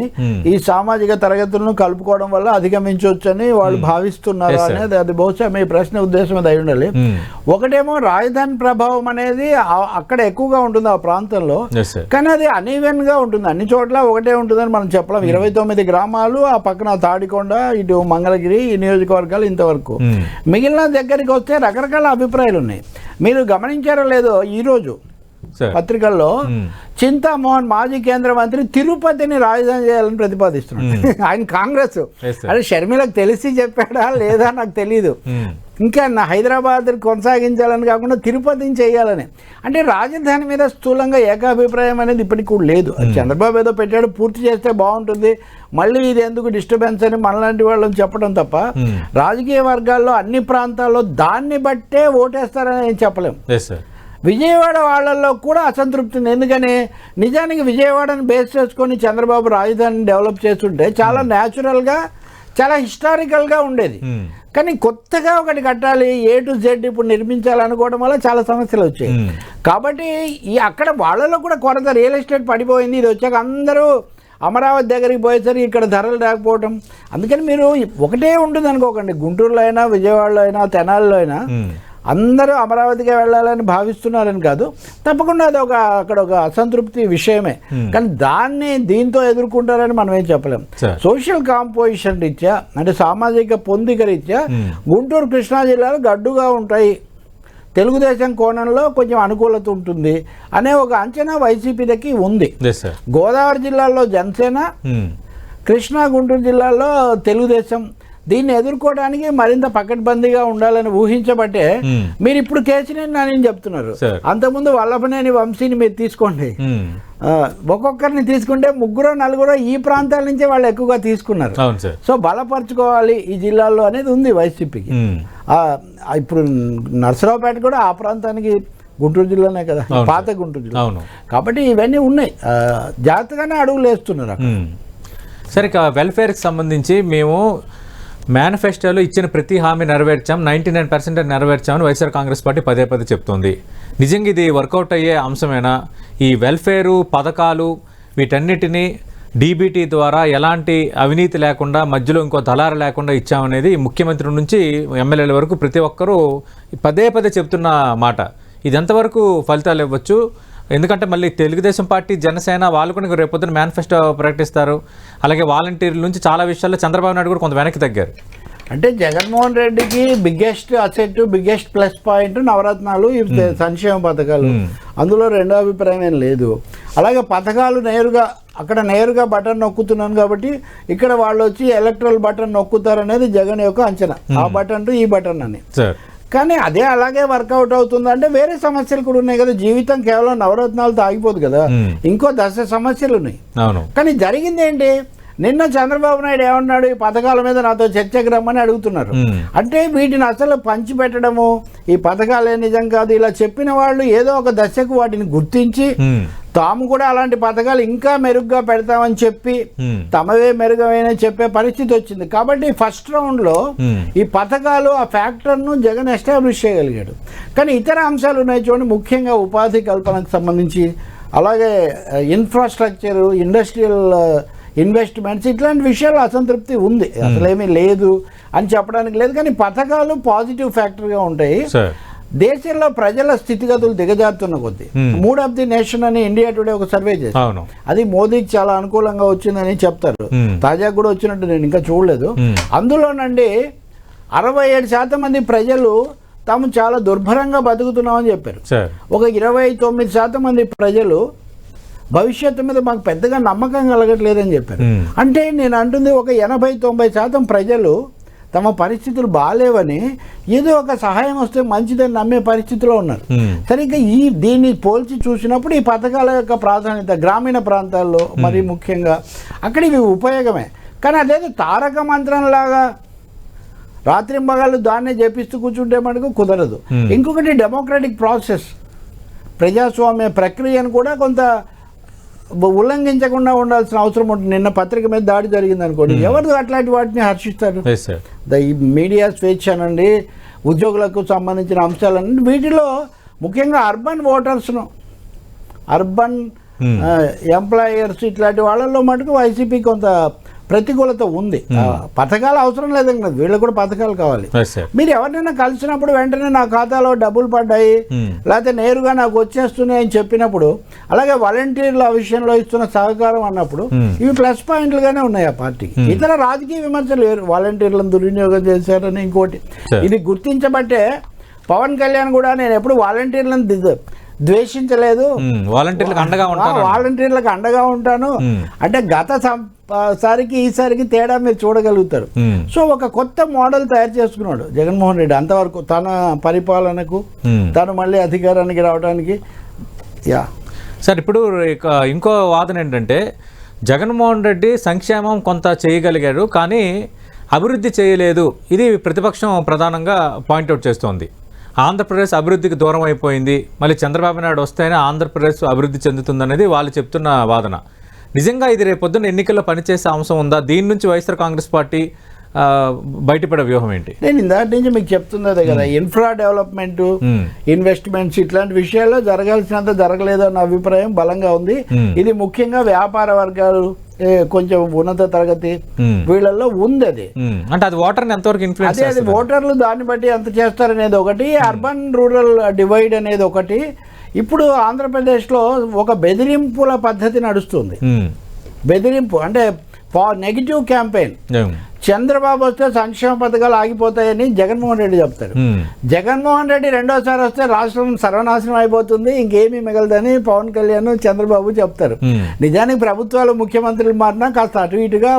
ఈ సామాజిక తరగతులను కలుపుకోవడం వల్ల అధిగమించవచ్చని వాళ్ళు భావిస్తున్నారు అనేది, అది బహుశా మీ ప్రశ్న ఉద్దేశం అది అయి ఉండాలి. ఒకటేమో రాజధాని ప్రభావం అనేది అక్కడ ఎక్కువగా ఉంటుంది ఆ ప్రాంతంలో, కానీ అది అనీవెన్ గా ఉంటుంది, అన్ని చోట్ల ఒకటే ఉంటుందని మనం చెప్పలేం. 29 గ్రామాలు, ఆ పక్కన తాడికొండ, ఇటు మంగళగిరి, ఈ నియోజకవర్గాలు ఇంతవరకు. మిగిలిన దగ్గరికి వస్తే రకరకాల అభిప్రాయాలు ఉన్నాయి. మీరు గమనించారో లేదో, ఈరోజు పత్రికల్లో చింతామోహన్ మాజీ కేంద్ర మంత్రి తిరుపతిని రాజధాని చేయాలని ప్రతిపాదిస్తున్నాడు. ఆయన కాంగ్రెస్, అదే షర్మిలకు తెలిసి చెప్పాడా లేదా నాకు తెలియదు. ఇంకా నా హైదరాబాద్ కొనసాగించాలని కాకుండా తిరుపతిని చేయాలని. అంటే రాజధాని మీద స్థూలంగా ఏకాభిప్రాయం అనేది ఇప్పటికి కూడా లేదు. చంద్రబాబు ఏదో పెట్టాడు, పూర్తి చేస్తే బాగుంటుంది, మళ్ళీ ఇది ఎందుకు డిస్టర్బెన్స్ అని మనలాంటి వాళ్ళని చెప్పడం తప్ప, రాజకీయ వర్గాల్లో అన్ని ప్రాంతాల్లో దాన్ని బట్టే ఓటేస్తారని నేను చెప్పలేం. విజయవాడ వాళ్ళల్లో కూడా అసంతృప్తి ఉంది. ఎందుకని, నిజానికి విజయవాడని బేస్ చేసుకొని చంద్రబాబు రాజధానిని డెవలప్ చేస్తుంటే చాలా న్యాచురల్గా, చాలా హిస్టారికల్గా ఉండేది. కానీ కొత్తగా ఒకటి కట్టాలి, A to Z ఇప్పుడు నిర్మించాలనుకోవడం వల్ల చాలా సమస్యలు వచ్చాయి. కాబట్టి అక్కడ వాళ్ళలో కూడా కొరత, రియల్ ఎస్టేట్ పడిపోయింది. ఇది వచ్చాక అందరూ అమరావతి దగ్గరికి పోయేసరికి ఇక్కడ ధరలు రాకపోవటం. అందుకని మీరు ఒకటే ఉంటుంది అనుకోకండి, గుంటూరులో అయినా, విజయవాడలో అయినా, తెనాలిలో అయినా అందరూ అమరావతికి వెళ్ళాలని భావిస్తున్నారని కాదు, తప్పకుండా అది అక్కడ ఒక అసంతృప్తి విషయమే. కానీ దాన్ని దీంతో ఎదుర్కొంటారని మనం ఏం చెప్పలేం. సోషల్ కాంపోజిషన్ రీత్యా, అంటే సామాజిక పొందిక రీత్యా గుంటూరు, కృష్ణా జిల్లాలు గడ్డుగా ఉంటాయి, తెలుగుదేశం కోణంలో కొంచెం అనుకూలత ఉంటుంది అనే ఒక అంచనా వైసీపీకి ఉంది. గోదావరి జిల్లాలో జనసేన, కృష్ణా గుంటూరు జిల్లాలో తెలుగుదేశం. దీన్ని ఎదుర్కోవడానికి మరింత పకడ్బందీగా ఉండాలని ఊహించబట్టే మీరు ఇప్పుడు కేసీఆర్ నాని చెప్తున్నారు. అంతకుముందు వల్లభనేని వంశీని మీరు తీసుకోండి, ఒక్కొక్కరిని తీసుకుంటే 3-4 ఈ ప్రాంతాల నుంచే వాళ్ళు ఎక్కువగా తీసుకున్నారు. సో బలపరచుకోవాలి ఈ జిల్లాల్లో అనేది ఉంది వైసీపీకి. ఇప్పుడు నర్సరావుపేట కూడా ఆ ప్రాంతానికి గుంటూరు జిల్లానే కదా, పాత గుంటూరు జిల్లా. కాబట్టి ఇవన్నీ ఉన్నాయి, జాగ్రత్తగానే అడుగులు వేస్తున్నారు. సరే, ఇక వెల్ఫేర్కి సంబంధించి మేము మేనిఫెస్టోలో ఇచ్చిన ప్రతి హామీ నెరవేర్చాం, 99% నెరవేర్చామని వైఎస్ఆర్ కాంగ్రెస్ పార్టీ పదే చెప్తోంది. నిజంగా ఇది వర్కౌట్ అయ్యే అంశమేనా? ఈ వెల్ఫేరు పథకాలు వీటన్నిటినీ డీబీటీ ద్వారా ఎలాంటి అవినీతి లేకుండా, మధ్యలో ఇంకో దళారు లేకుండా ఇచ్చామనేది ముఖ్యమంత్రి నుంచి ఎమ్మెల్యేల వరకు ప్రతి ఒక్కరూ పదే చెప్తున్న మాట. ఇది ఎంతవరకు ఫలితాలు ఇవ్వచ్చు? ఎందుకంటే మళ్ళీ తెలుగుదేశం పార్టీ, జనసేన వాళ్ళు కూడా రేపొద్దున మేనిఫెస్టో ప్రకటిస్తారు. అలాగే వాలంటీర్ల నుంచి చాలా విషయాల్లో చంద్రబాబు నాయుడు కూడా కొంత వెనక్కి తగ్గారు. అంటే జగన్మోహన్ రెడ్డికి biggest asset, biggest plus point నవరత్నాలు, ఈ సంక్షేమ పథకాలు. అందులో రెండో అభిప్రాయం ఏం లేదు. అలాగే పథకాలు నేరుగా బటన్ నొక్కుతున్నాను కాబట్టి ఇక్కడ వాళ్ళు వచ్చి ఎలక్ట్రల్ బటన్ నొక్కుతారనేది జగన్ యొక్క అంచనా. ఆ బటన్ ఈ బటన్ అని. కానీ అదే అలాగే వర్కౌట్ అవుతుందంటే వేరే సమస్యలు కూడా ఉన్నాయి కదా. జీవితం కేవలం నవరత్నాలతో ఆగిపోదు కదా, ఇంకో 10 సమస్యలు ఉన్నాయి. కానీ జరిగింది ఏంటి? నిన్న చంద్రబాబు నాయుడు ఏమన్నాడు? ఈ పథకాల మీద నాతో చర్చకు రమ్మని అడుగుతున్నారు. అంటే వీటిని అసలు పంచిపెట్టడము, ఈ పథకాలే నిజం కాదు ఇలా చెప్పిన వాళ్ళు ఏదో ఒక దశకు వాటిని గుర్తించి తాము కూడా అలాంటి పథకాలు ఇంకా మెరుగ్గా పెడతామని చెప్పి తమవే మెరుగైన చెప్పే పరిస్థితి వచ్చింది. కాబట్టి ఫస్ట్ రౌండ్లో ఈ పథకాలు ఆ ఫ్యాక్టర్ను జగన్ ఎస్టాబ్లిష్ చేయగలిగాడు. కానీ ఇతర అంశాలు ఉన్నాయి చూడండి, ముఖ్యంగా ఉపాధి కల్పనకు సంబంధించి, అలాగే ఇన్ఫ్రాస్ట్రక్చర్, ఇండస్ట్రియల్ ఇన్వెస్ట్మెంట్స్, ఇట్లాంటి విషయాలు అసంతృప్తి ఉంది. అసలేమీ లేదు అని చెప్పడానికి లేదు. కానీ పథకాలు పాజిటివ్ ఫ్యాక్టర్గా ఉంటాయి. దేశంలో ప్రజల స్థితిగతులు దిగజారుతున్న కొద్దీ మూడ్ ఆఫ్ ది నేషన్ అని ఇండియా టుడే ఒక సర్వే చేశారు. అది మోదీకి చాలా అనుకూలంగా వచ్చిందని చెప్తారు. తాజాగా కూడా వచ్చినట్టు నేను ఇంకా చూడలేదు. అందులోనండి 67% మంది ప్రజలు తాము చాలా దుర్భరంగా బతుకుతున్నామని చెప్పారు. ఒక 29% మంది ప్రజలు భవిష్యత్తు మీద మాకు పెద్దగా నమ్మకం కలగట్లేదని చెప్పారు. అంటే నేను అంటుంది ఒక 80-90% ప్రజలు తమ పరిస్థితులు బాగాలేవని ఏదో ఒక సహాయం వస్తే మంచిదని నమ్మే పరిస్థితిలో ఉన్నారు. సరిగ్గా దీన్ని పోల్చి చూసినప్పుడు ఈ పథకాల యొక్క ప్రాధాన్యత గ్రామీణ ప్రాంతాల్లో మరి ముఖ్యంగా అక్కడ ఇవి ఉపయోగమే. కానీ అదేదో తారక మంత్రంలాగా రాత్రింబగళ్ళు దాన్నే జపిస్తూ కూర్చుంటే మనకు కుదరదు. ఇంకొకటి డెమోక్రటిక్ ప్రాసెస్, ప్రజాస్వామ్య ప్రక్రియను కూడా కొంత ఉల్లంఘించకుండా ఉండాల్సిన అవసరం ఉంటుంది. నిన్న పత్రిక మీద దాడి జరిగింది అనుకోండి, ఎవరు అట్లాంటి వాటిని హర్షిస్తారు? ఈ మీడియా స్వేచ్ఛ అనండి, ఉద్యోగులకు సంబంధించిన అంశాలన్నీ, వీటిలో ముఖ్యంగా అర్బన్ ఓటర్స్ను, అర్బన్ ఎంప్లాయర్స్ ఇట్లాంటి వాళ్ళల్లో మటుకు వైసీపీ కొంత ప్రతికూలత ఉంది. పథకాలు అవసరం లేదండి, వీళ్ళకి కూడా పథకాలు కావాలి. మీరు ఎవరినైనా కలిసినప్పుడు వెంటనే నా ఖాతాలో డబ్బులు పడ్డాయి లేకపోతే నేరుగా నాకు వచ్చేస్తున్నాయి అని చెప్పినప్పుడు, అలాగే వాలంటీర్ల విషయంలో ఇస్తున్న సహకారం అన్నప్పుడు ఇవి ప్లస్ పాయింట్లుగానే ఉన్నాయి ఆ పార్టీకి. ఇతర రాజకీయ విమర్శలు లేరు, వాలంటీర్లను దుర్వినియోగం చేశారని. ఇంకోటి ఇది గుర్తించబట్టే పవన్ కళ్యాణ్ కూడా నేను ఎప్పుడు వాలంటీర్లను ద్వేషించలేదు, వాలంటీర్లకు అండగా ఉంటాను అంటే గత సారికి ఈసారికి తేడా మీరు చూడగలుగుతారు. సో ఒక కొత్త మోడల్ తయారు చేసుకున్నాడు జగన్మోహన్ రెడ్డి అంతవరకు తన పరిపాలనకు, తను మళ్ళీ అధికారానికి రావడానికి. సార్ ఇప్పుడు ఇంకో వాదన ఏంటంటే జగన్మోహన్ రెడ్డి సంక్షేమం కొంత చేయగలిగారు కానీ అభివృద్ధి చేయలేదు. ఇది ప్రతిపక్షం ప్రధానంగా పాయింట్అవుట్ చేస్తోంది. ఆంధ్రప్రదేశ్ అభివృద్ధికి దూరం అయిపోయింది, మళ్ళీ చంద్రబాబు నాయుడు వస్తేనే ఆంధ్రప్రదేశ్ అభివృద్ధి చెందుతుందనేది వాళ్ళు చెప్తున్న వాదన. నిజంగా ఇది రేపొద్దున ఎన్నికల్లో పనిచేసే అంశం ఉందా? దీని నుంచి వైఎస్ఆర్ కాంగ్రెస్ పార్టీ బయటపడే వ్యూహం ఏంటి? నేను ఇందాటి నుంచి మీకు చెప్తున్నదే కదా, ఇన్ఫ్రా డెవలప్మెంట్, ఇన్వెస్ట్మెంట్స్ ఇట్లాంటి విషయాల్లో జరగాల్సినంత జరగలేదు అన్న అభిప్రాయం బలంగా ఉంది. ఇది ముఖ్యంగా వ్యాపార వర్గాలు, కొంచెం ఉన్నత తరగతి వీళ్ళల్లో ఉంది. అది అంటే అది ఓటర్ని ఎంతవరకు ఇన్ఫ్లుయెన్స్, అది ఓటర్లు దాన్ని బట్టి ఎంత చేస్తారనేది ఒకటి, అర్బన్ రూరల్ డివైడ్ అనేది ఒకటి. ఇప్పుడు ఆంధ్రప్రదేశ్లో ఒక బెదిరింపుల పద్ధతి నడుస్తుంది. బెదిరింపు అంటే నెగిటివ్ క్యాంపెయిన్. చంద్రబాబు వస్తే సంక్షేమ పథకాలు ఆగిపోతాయని జగన్మోహన్ రెడ్డి చెప్తారు. జగన్మోహన్ రెడ్డి రెండోసారి వస్తే రాష్ట్రం సర్వనాశనం అయిపోతుంది, ఇంకేమీ మిగలదని పవన్ కళ్యాణ్, చంద్రబాబు చెప్తారు. నిజానికి ప్రభుత్వాలు, ముఖ్యమంత్రులు మారినా కాస్త అటు ఇటుగా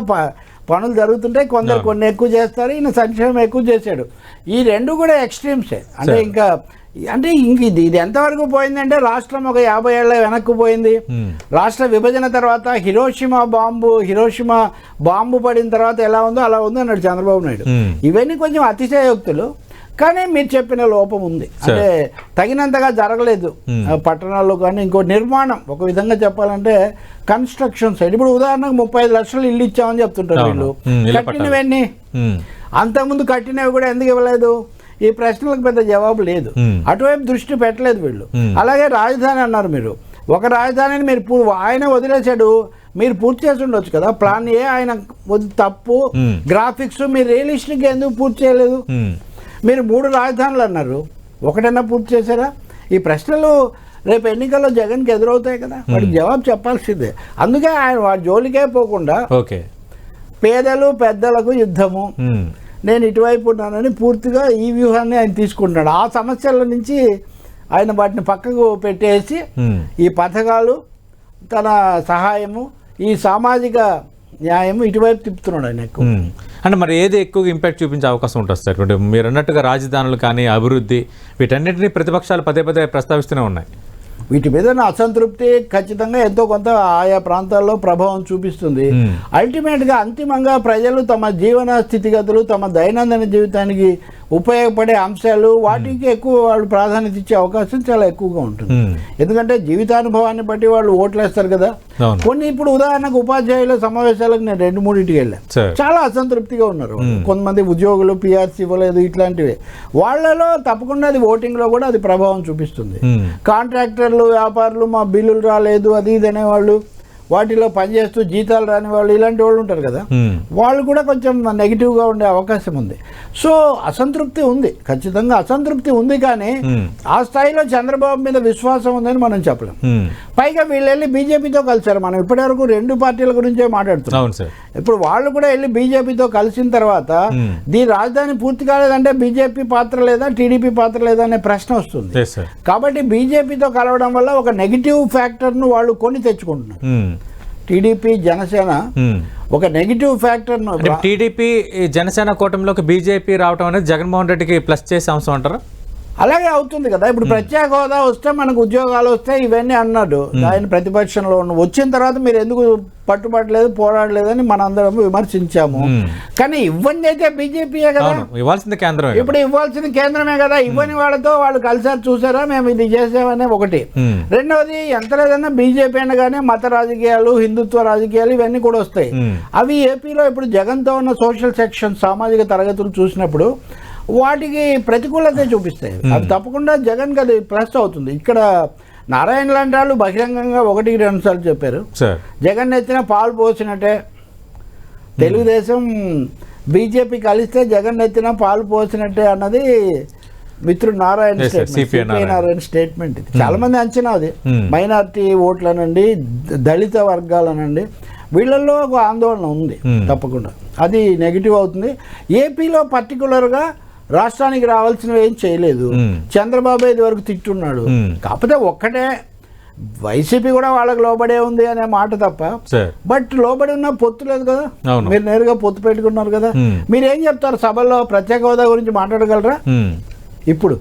పనులు జరుగుతుంటే కొందరు కొన్ని ఎక్కువ చేస్తారు, ఈయన సంక్షేమం ఎక్కువ చేశాడు. ఈ రెండు కూడా ఎక్స్ట్రీమ్సే. అంటే ఇంకా ఇంక ఇది ఎంతవరకు పోయిందంటే రాష్ట్రం ఒక 50 ఏళ్ళ వెనక్కు పోయింది. రాష్ట్ర విభజన తర్వాత హిరోషిమా బాంబు పడిన తర్వాత ఎలా ఉందో అలా ఉంది అన్నాడు చంద్రబాబు నాయుడు. ఇవన్నీ కొంచెం అతిశయోక్తులు, కానీ మీరు చెప్పిన లోపం ఉంది. అంటే తగినంతగా జరగలేదు పట్టణాల్లో. కానీ ఇంకో నిర్మాణం, ఒక విధంగా చెప్పాలంటే కన్స్ట్రక్షన్ సైడ్, ఇప్పుడు ఉదాహరణకు 35 లక్షలు ఇల్లు ఇచ్చామని చెప్తుంటారు వీళ్ళు. కట్టినవన్నీ అంతకుముందు కట్టినవి కూడా ఎందుకు ఇవ్వలేదు? ఈ ప్రశ్నలకు పెద్ద జవాబు లేదు, అటువైపు దృష్టి పెట్టలేదు వీళ్ళు. అలాగే రాజధాని అన్నారు మీరు, ఒక రాజధానిని మీరు ఆయన వదిలేశాడు, మీరు పూర్తి చేసి ఉండొచ్చు కదా. ప్లాన్ ఏ ఆయన తప్పు, గ్రాఫిక్స్ మీరు రియలిస్టిక్ ఎందుకు పూర్తి చేయలేదు? మీరు 3 రాజధానులు అన్నారు, ఒకటైనా పూర్తి చేశారా? ఈ ప్రశ్నలు రేపు ఎన్నికల్లో జగన్కి ఎదురవుతాయి కదా, వాడికి జవాబు చెప్పాల్సిందే. అందుకే ఆయన వాడి జోలికే పోకుండా పేదలు పెద్దలకు యుద్ధము, నేను ఇటువైపు ఉన్నానని పూర్తిగా ఈ వ్యూహాన్ని ఆయన తీసుకుంటున్నాడు. ఆ సమస్యల నుంచి ఆయన వాటిని పక్కకు పెట్టేసి ఈ పథకాలు, తన సహాయము, ఈ సామాజిక న్యాయము ఇటువైపు తిప్పుతున్నాడు ఆయన ఎక్కువ. అంటే మరి ఏది ఎక్కువగా ఇంపాక్ట్ చూపించే అవకాశం ఉంటుంది సార్? అంటే మీరు అన్నట్టుగా రాజధానులు కానీ, అభివృద్ధి, వీటన్నిటిని ప్రతిపక్షాలు పదే పదే ప్రస్తావిస్తూనే ఉన్నాయి. వీటి మీద నా అసంతృప్తి ఖచ్చితంగా ఎంతో కొంత ఆయా ప్రాంతాల్లో ప్రభావం చూపిస్తుంది. అల్టిమేట్గా అంతిమంగా ప్రజలు తమ జీవన స్థితిగతులు, తమ దైనందిన జీవితానికి ఉపయోగపడే అంశాలు, వాటికి ఎక్కువ వాళ్ళు ప్రాధాన్యత ఇచ్చే అవకాశం చాలా ఎక్కువగా ఉంటుంది. ఎందుకంటే జీవితానుభవాన్ని బట్టి వాళ్ళు ఓట్లు వేస్తారు కదా. కొన్ని ఇప్పుడు ఉదాహరణకు ఉపాధ్యాయుల సమావేశాలకు నేను 2-3 వెళ్ళాను. చాలా అసంతృప్తిగా ఉన్నారు. కొంతమంది ఉద్యోగులు పిఆర్సీ ఇవ్వలేదు, ఇట్లాంటివి. వాళ్ళలో తప్పకుండా అది ఓటింగ్లో కూడా అది ప్రభావం చూపిస్తుంది. కాంట్రాక్టర్లు, వ్యాపారులు మా బిల్లులు రాలేదు అది ఇది అనేవాళ్ళు, వాటిలో పనిచేస్తూ జీతాలు రాని వాళ్ళు, ఇలాంటి వాళ్ళు ఉంటారు కదా, వాళ్ళు కూడా కొంచెం నెగిటివ్గా ఉండే అవకాశం ఉంది. సో అసంతృప్తి ఉంది, ఖచ్చితంగా అసంతృప్తి ఉంది. కానీ ఆ స్థాయిలో చంద్రబాబు మీద విశ్వాసం ఉందని మనం చెప్పలేం. పైగా వీళ్ళు వెళ్ళి బీజేపీతో కలిసారు. మనం ఇప్పటివరకు 2 పార్టీల గురించే మాట్లాడుతున్నాం. ఇప్పుడు వాళ్ళు కూడా వెళ్ళి బీజేపీతో కలిసిన తర్వాత దీని రాజధాని పూర్తి కాలేదంటే బీజేపీ పాత్ర లేదా, టీడీపీ పాత్ర లేదా అనే ప్రశ్న వస్తుంది. కాబట్టి బీజేపీతో కలవడం వల్ల ఒక నెగిటివ్ ఫ్యాక్టర్ను వాళ్ళు కొని తెచ్చుకుంటున్నారు. టీడీపీ, జనసేన ఒక నెగిటివ్ ఫ్యాక్టర్. టీడీపీ జనసేన కూటమిలోకి బీజేపీ రావడం అనేది జగన్మోహన్ రెడ్డికి ప్లస్ చేసే అంశం అంటారా? అలాగే అవుతుంది కదా. ఇప్పుడు ప్రత్యేక హోదా వస్తే మనకు ఉద్యోగాలు వస్తాయి ఇవన్నీ అన్నాడు ఆయన ప్రతిపక్షంలో ఉన్న. వచ్చిన తర్వాత మీరు ఎందుకు పట్టుబట్టలేదు, పోరాడలేదని మనందరం విమర్శించాము. కానీ ఇవ్వండి అయితే బీజేపీయే కదా ఇవ్వాల్సింది, కేంద్రం ఇప్పుడు ఇవ్వాల్సింది కేంద్రమే కదా. ఇవ్వని వాళ్ళతో వాళ్ళు కలిసారు, చూసారా మేము ఇది చేసామనే ఒకటి. రెండవది, ఎంత లేదన్నా బీజేపీ అనగానే మత రాజకీయాలు, హిందుత్వ రాజకీయాలు ఇవన్నీ కూడా వస్తాయి. అవి ఏపీలో ఇప్పుడు జగన్తో ఉన్న సోషల్ సెక్షన్, సామాజిక తరగతులు చూసినప్పుడు వాటికి ప్రతికూలత చూపిస్తాయి. అది తప్పకుండా జగన్ అది ప్లస్ అవుతుంది. ఇక్కడ నారాయణ లాంటి వాళ్ళు బహిరంగంగా 1-2 సార్లు చెప్పారు, జగన్ ఎత్తిన పాలు పోసినట్టే, తెలుగుదేశం బీజేపీ కలిస్తే జగన్ ఎత్తిన పాలు పోసినట్టే అన్నది మిత్రుడు నారాయణ స్టేట్మెంట్. ఇది చాలా మంది అంచనా. అది మైనారిటీ ఓట్లనండి, దళిత వర్గాలనండి, వీళ్ళల్లో ఒక ఆందోళన ఉంది తప్పకుండా. అది నెగిటివ్ అవుతుంది. ఏపీలో పర్టికులర్గా రాష్ట్రానికి రావాల్సినవి ఏం చేయలేదు. చంద్రబాబు ఇది వరకు తిట్టున్నాడు. కాకపోతే ఒక్కటే, వైసీపీ కూడా వాళ్ళకి లోబడే ఉంది అనే మాట తప్ప, బట్ లోబడి ఉన్న పొత్తు లేదు కదా. మీరు నేరుగా పొత్తు పెట్టుకున్నారు కదా. మీరేం చెప్తారు సభల్లో? ప్రత్యేక హోదా గురించి మాట్లాడగలరా? ఇప్పుడు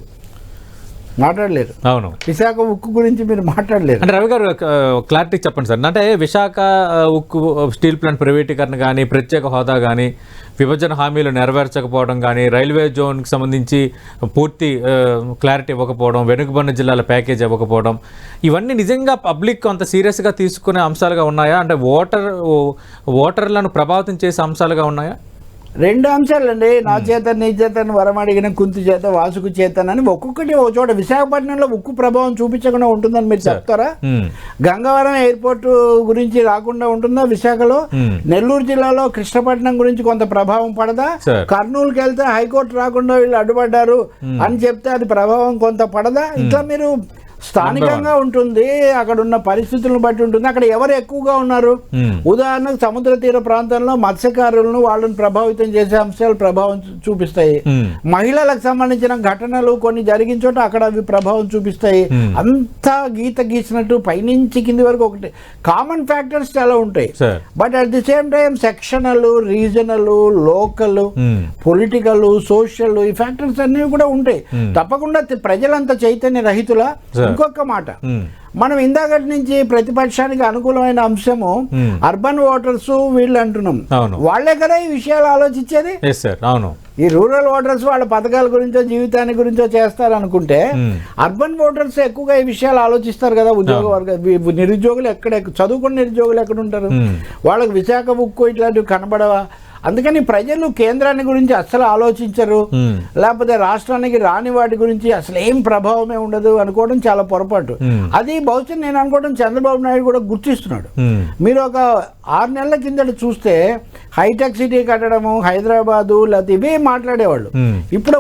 మాట్లాడలేరు. అవును, విశాఖ ఉక్కు గురించి మీరు మాట్లాడలేరు. అంటే రవి గారు క్లారిటీ చెప్పండి సార్. అంటే విశాఖ ఉక్కు స్టీల్ ప్లాంట్ ప్రైవేటీకరణ కానీ, ప్రత్యేక హోదా కానీ, విభజన హామీలు నెరవేర్చకపోవడం కానీ, రైల్వే జోన్కి సంబంధించి పూర్తి క్లారిటీ ఇవ్వకపోవడం, వెనుకబడిన జిల్లాల ప్యాకేజ్ ఇవ్వకపోవడం, ఇవన్నీ నిజంగా పబ్లిక్ అంత సీరియస్గా తీసుకునే అంశాలుగా ఉన్నాయా? అంటే ఓటర్లను ప్రభావితం చేసే అంశాలుగా ఉన్నాయా? 2 అంశాలండి. నా చేత నీ చేతను వరమడిగిన కుంతి చేత వాసుకు చేతనని ఒక్కొక్కటి ఒక చోట. విశాఖపట్నంలో ఉక్కు ప్రభావం చూపించకుండా ఉంటుందని మీరు చెప్తారా? గంగవరం ఎయిర్పోర్ట్ గురించి రాకుండా ఉంటుందా విశాఖలో? నెల్లూరు జిల్లాలో కృష్ణపట్నం గురించి కొంత ప్రభావం పడదా? కర్నూలుకి వెళ్తే హైకోర్టు రాకుండా వీళ్ళు అడ్డుపడ్డారు అని చెప్తే అది ప్రభావం కొంత పడదా? ఇట్లా మీరు స్థానికంగా ఉంటుంది, అక్కడ ఉన్న పరిస్థితులను బట్టి ఉంటుంది. అక్కడ ఎవరు ఎక్కువగా ఉన్నారు? ఉదాహరణకు సముద్ర తీర ప్రాంతంలో మత్స్యకారులను, వాళ్ళని ప్రభావితం చేసే అంశాలు ప్రభావం చూపిస్తాయి. మహిళలకు సంబంధించిన ఘటనలు కొన్ని జరిగిన చోట అక్కడ అవి ప్రభావం చూపిస్తాయి. అంతా గీత గీసినట్టు పైనుంచి కింది వరకు ఒకటి కామన్ ఫ్యాక్టర్స్ చాలా ఉంటాయి. But at the same time sectional, regional, local, political, social, ఈ ఫ్యాక్టర్స్ అన్ని కూడా ఉంటాయి. తప్పకుండా ప్రజలంతా చైతన్య రహితుల. ఇంకొక మాట, మనం ఇందాకటి నుంచి ప్రతిపక్షానికి అనుకూలమైన అంశము అర్బన్ ఓటర్స్ వీళ్ళు అంటున్నాం. వాళ్లే కదా ఈ విషయాలు ఆలోచించేది. ఈ రూరల్ ఓటర్స్ వాళ్ళ పథకాల గురించో జీవితాన్ని గురించో చేస్తారనుకుంటే అర్బన్ ఓటర్స్ ఎక్కువగా ఈ విషయాలు ఆలోచిస్తారు కదా. ఉద్యోగ వర్గ నిరుద్యోగులు చదువుకున్న నిరుద్యోగులు ఎక్కడ ఉంటారు? వాళ్ళకి విశాఖ ఉక్కు ఇట్లాంటివి కనబడవా? అందుకని ప్రజలు కేంద్రాన్ని గురించి అసలు ఆలోచించరు, లేకపోతే రాష్ట్రానికి రాని వాటి గురించి అసలు ఏం ప్రభావమే ఉండదు అనుకోవడం చాలా పొరపాటు. అది బహుశా నేను అనుకోవడం చంద్రబాబు నాయుడు కూడా గుర్తిస్తున్నాడు. మీరు ఒక 6 నెలల కిందట చూస్తే హైటెక్ సిటీ కట్టడము, హైదరాబాదు, లేకపోతే ఇవే మాట్లాడేవాళ్ళు. ఇప్పుడు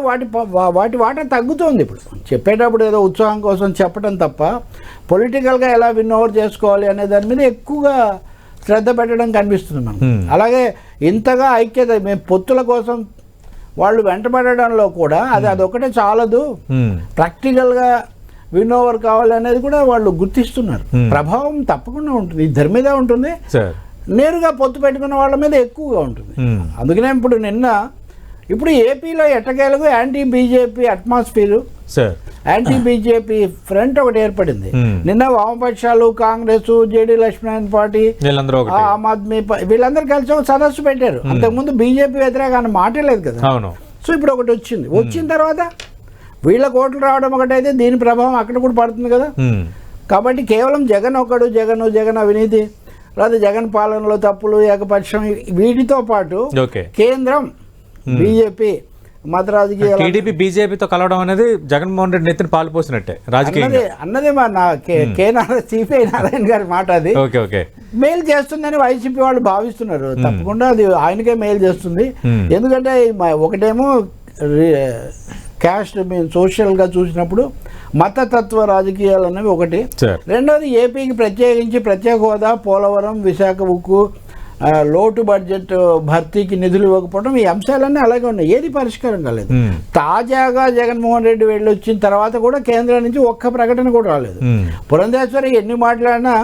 వాటి వాటా తగ్గుతోంది. ఇప్పుడు చెప్పేటప్పుడు ఏదో ఉత్సాహం కోసం చెప్పడం తప్ప పొలిటికల్గా ఎలా విన్ ఓవర్ చేసుకోవాలి అనే దాని మీద ఎక్కువగా శ్రద్ధ పెట్టడం కనిపిస్తుంది మనకు. అలాగే ఇంతగా ఐక్యత, మేము పొత్తుల కోసం వాళ్ళు వెంటబడడంలో కూడా అదొకటే చాలదు, ప్రాక్టికల్గా విన్ ఓవర్ కావాలనేది కూడా వాళ్ళు గుర్తిస్తున్నారు. ప్రభావం తప్పకుండా ఉంటుంది, ఇద్దరి మీద ఉంటుంది, నేరుగా పొత్తు పెట్టుకున్న వాళ్ళ మీద ఎక్కువగా ఉంటుంది. అందుకనే ఇప్పుడు ఏపీలో ఎట్టకేలకు anti BJP atmosphere, anti BJP front ఒకటి ఏర్పడింది. నిన్న వామపక్షాలు, కాంగ్రెస్, జేడీ లక్ష్మీనారాయణ పార్టీ, ఆమ్ ఆద్మీ వీళ్ళందరూ కలిసి ఒక సదస్సు పెట్టారు. అంతకుముందు బీజేపీ వ్యతిరేక అన్న మాటే లేదు కదా. సో ఇప్పుడు ఒకటి వచ్చిన తర్వాత వీళ్ళ కోట్లు రావడం ఒకటైతే దీని ప్రభావం అక్కడ కూడా పడుతుంది కదా. కాబట్టి కేవలం జగన్ ఒకడు, జగన్ అవినీతి లేదా జగన్ పాలనలో తప్పులు, ఏకపక్షం వీటితో పాటు కేంద్రం బీజేపీ మత రాజకీయాలు, టీడీపీ బీజేపీతో కలవడం అనేది జగన్మోహన్ రెడ్డి నెత్తిన పాలు పోసినట్టే రాజకీయ అన్నదే మా సిపిఐ నారాయణ గారి మాట. అది మేలు చేస్తుందని వైసీపీ వాళ్ళు భావిస్తున్నారు. తప్పకుండా అది ఆయనకే మేలు చేస్తుంది. ఎందుకంటే ఒకటేమో క్యాస్ట్ సోషల్గా చూసినప్పుడు మతతత్వ రాజకీయాలు అనేవి ఒకటి, రెండోది ఏపీకి ప్రత్యేకించి ప్రత్యేక హోదా, పోలవరం, విశాఖ ఉక్కు, లోటు బడ్జెట్ భర్తీకి నిధులు ఇవ్వకపోవడం, ఈ అంశాలన్నీ అలాగే ఉన్నాయి, ఏది పరిష్కారం కాలేదు. తాజాగా జగన్మోహన్ రెడ్డి వెళ్ళి వచ్చిన తర్వాత కూడా కేంద్రం నుంచి ఒక్క ప్రకటన కూడా రాలేదు. పురంధేశ్వరి ఎన్ని మాట్లాడినా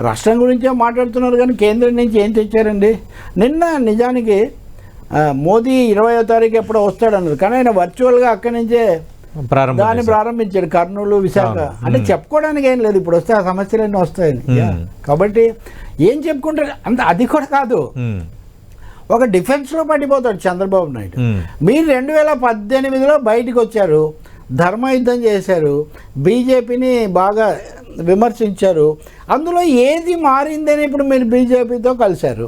రాష్ట్రం గురించే మాట్లాడుతున్నారు కానీ కేంద్రం నుంచి ఏం తెచ్చారండి? నిన్న నిజానికి మోదీ 20వ తారీఖు ఎప్పుడో వస్తాడన్నారు, కానీ ఆయన వర్చువల్గా అక్కడి నుంచే దాన్ని ప్రారంభించాడు, కర్నూలు, విశాఖ. అంటే చెప్పుకోవడానికి ఏం లేదు, ఇప్పుడు వస్తే ఆ సమస్యలన్నీ వస్తాయని. కాబట్టి ఏం చెప్పుకుంటారు అంత, అది కూడా కాదు, ఒక డిఫెన్స్లో పడిపోతాడు చంద్రబాబు నాయుడు. మీరు 2018లో బయటకు వచ్చారు, ధర్మయుద్ధం చేశారు, బీజేపీని బాగా విమర్శించారు, అందులో ఏది మారిందని ఇప్పుడు మీరు బీజేపీతో కలిశారు.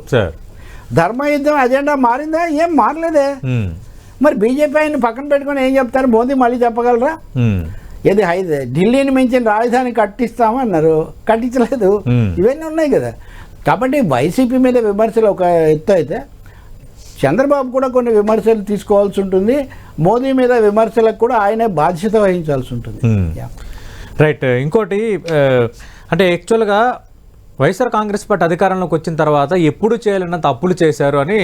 ధర్మయుద్ధం అజెండా మారిందా? ఏం మారలేదే. మరి బీజేపీ ఆయన పక్కన పెట్టుకుని ఏం చెప్తారు? మోదీ మళ్ళీ చెప్పగలరా? ఏది ఢిల్లీని మించిన రాజధాని కట్టిస్తామన్నారు, కట్టించలేదు. ఇవన్నీ ఉన్నాయి కదా. కాబట్టి వైసీపీ మీద విమర్శలు ఒక ఎత్తు అయితే, చంద్రబాబు కూడా కొన్ని విమర్శలు తీసుకోవాల్సి ఉంటుంది. మోదీ మీద విమర్శలకు కూడా ఆయనే బాధ్యత వహించాల్సి ఉంటుంది. రైట్. ఇంకోటి అంటే యాక్చువల్గా వైఎస్ఆర్ కాంగ్రెస్ పార్టీ అధికారంలోకి వచ్చిన తర్వాత ఎప్పుడు చేయాలన్నంత అప్పులు చేశారు అని